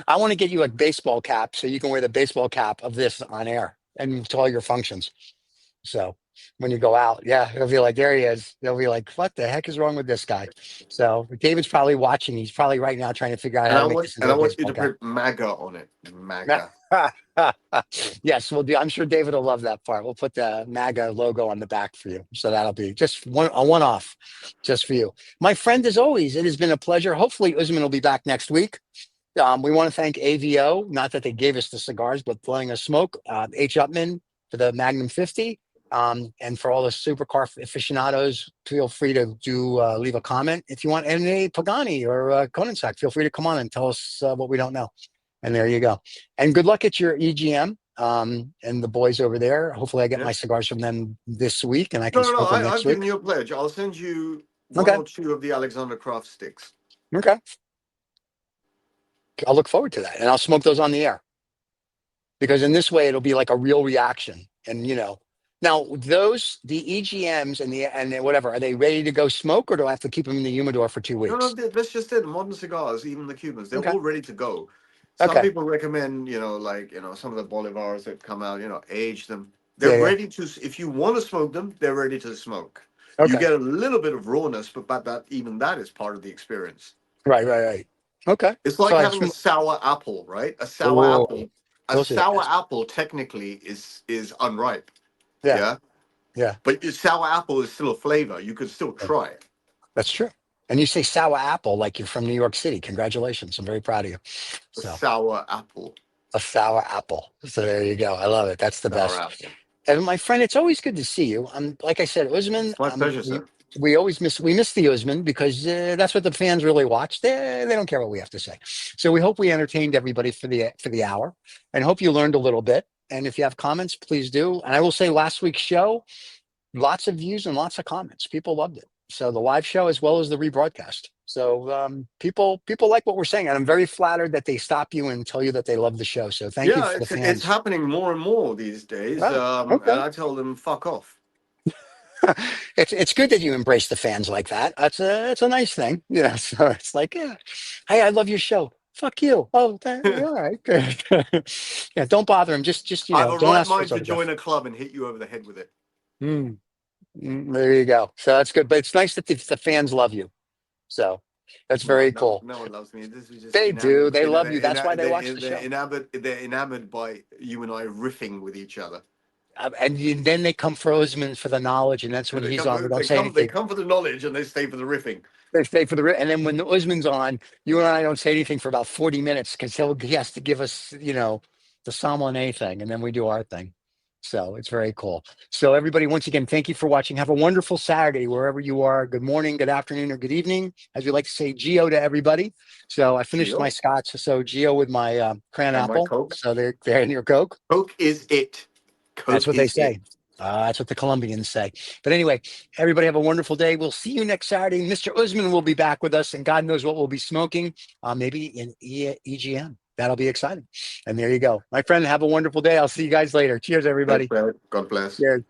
I want to get you a baseball cap so you can wear the baseball cap of this on air and to all your functions. So when you go out, yeah, he'll be like, there he is. They'll be like, what the heck is wrong with this guy? So David's probably watching. He's probably right now trying to figure out how to make this And into I a want you baseball to cap. put MAGA on it. MAGA. Yes, we'll do. I'm sure David will love that part. We'll put the MAGA logo on the back for you. So that'll be just a one-off just for you. My friend, as always, it has been a pleasure. Hopefully Usman will be back next week. We want to thank AVO, not that they gave us the cigars, but letting us smoke. H. Upmann for the Magnum 50. And for all the supercar aficionados, feel free to leave a comment if you want. And a Pagani or Konensack, feel free to come on and tell us what we don't know. And there you go. And good luck at your EGM and the boys over there. Hopefully I get Yeah. my cigars from them this week and I can No. smoke them next I've given week. you a pledge. I'll send you one Okay. or two of the Alexander Craft sticks. Okay. I'll look forward to that. And I'll smoke those on the air. Because in this way, it'll be like a real reaction. And, now the EGMs and whatever, are they ready to go smoke or do I have to keep them in the humidor for 2 weeks? That's just it. Modern cigars, even the Cubans, they're Okay. all ready to go. Some Okay. people recommend, some of the Bolivars that come out, age them. They're Yeah. Yeah. ready to, if you want to smoke them, they're ready to smoke. You Okay. get a little bit of rawness, but even that is part of the experience. Right. Okay. It's So like it's having a sour apple, right? oh, A those are the sour best. apple technically is unripe. Yeah. Yeah. Yeah. But your sour apple is still a flavor. You could still Yeah. try it. That's true. And you say sour apple like you're from New York City. Congratulations. I'm very proud of you. A So sour apple. a sour apple. So there you go. I love it. That's the Sour best. apple. And my friend, it's always good to see you. Like I said, Usman. It's my pleasure, sir. We always miss the Usman because that's what the fans really watch. They don't care what we have to say. So we hope we entertained everybody for the hour, and hope you learned a little bit. And if you have comments, please do. And I will say, last week's show, lots of views and lots of comments. People loved it. So the live show as well as the rebroadcast. So people like what we're saying, and I'm very flattered that they stop you and tell you that they love the show. So thank you Yeah, for the it's fans. happening more and more these days. Oh, And okay. I tell them, fuck off. It's good that you embrace the fans like that. It's a nice thing, you know. So it's like, yeah, hey, I love your show. Fuck you. Oh, all right. Yeah, don't bother him. Just I have a don't right ask for his mind to join autograph. a club and hit you over the head with it. Mm, there you go. So that's good. But it's nice that the fans love you. So that's No, very cool. no one loves me. This is just They do. enamored. They love you. That's why they watch the show. They're enamored by you and I riffing with each other. Then they come for Osman for the knowledge, and that's when And he's on. We don't say they anything. come for the knowledge and they stay for the riffing. They stay for and then when the Usman's on, you and I don't say anything for about 40 minutes because he has to give us, the sommelier thing, and then we do our thing. So it's very cool. So everybody, once again, thank you for watching. Have a wonderful Saturday wherever you are. Good morning, good afternoon, or good evening, as we like to say, Geo to everybody. So I finished my Geo. scotch. So Geo with my cran And my apple. Coke. So they're in your Coke. Coke is it. That's Coke what they is say. it. That's what the Colombians say. But anyway, everybody have a wonderful day. We'll see you next Saturday. Mr. Usman will be back with us, and God knows what we'll be smoking. Maybe in EGM. That'll be exciting. And there you go. My friend, have a wonderful day. I'll see you guys later. Cheers, Thanks, everybody. man. God bless. Cheers.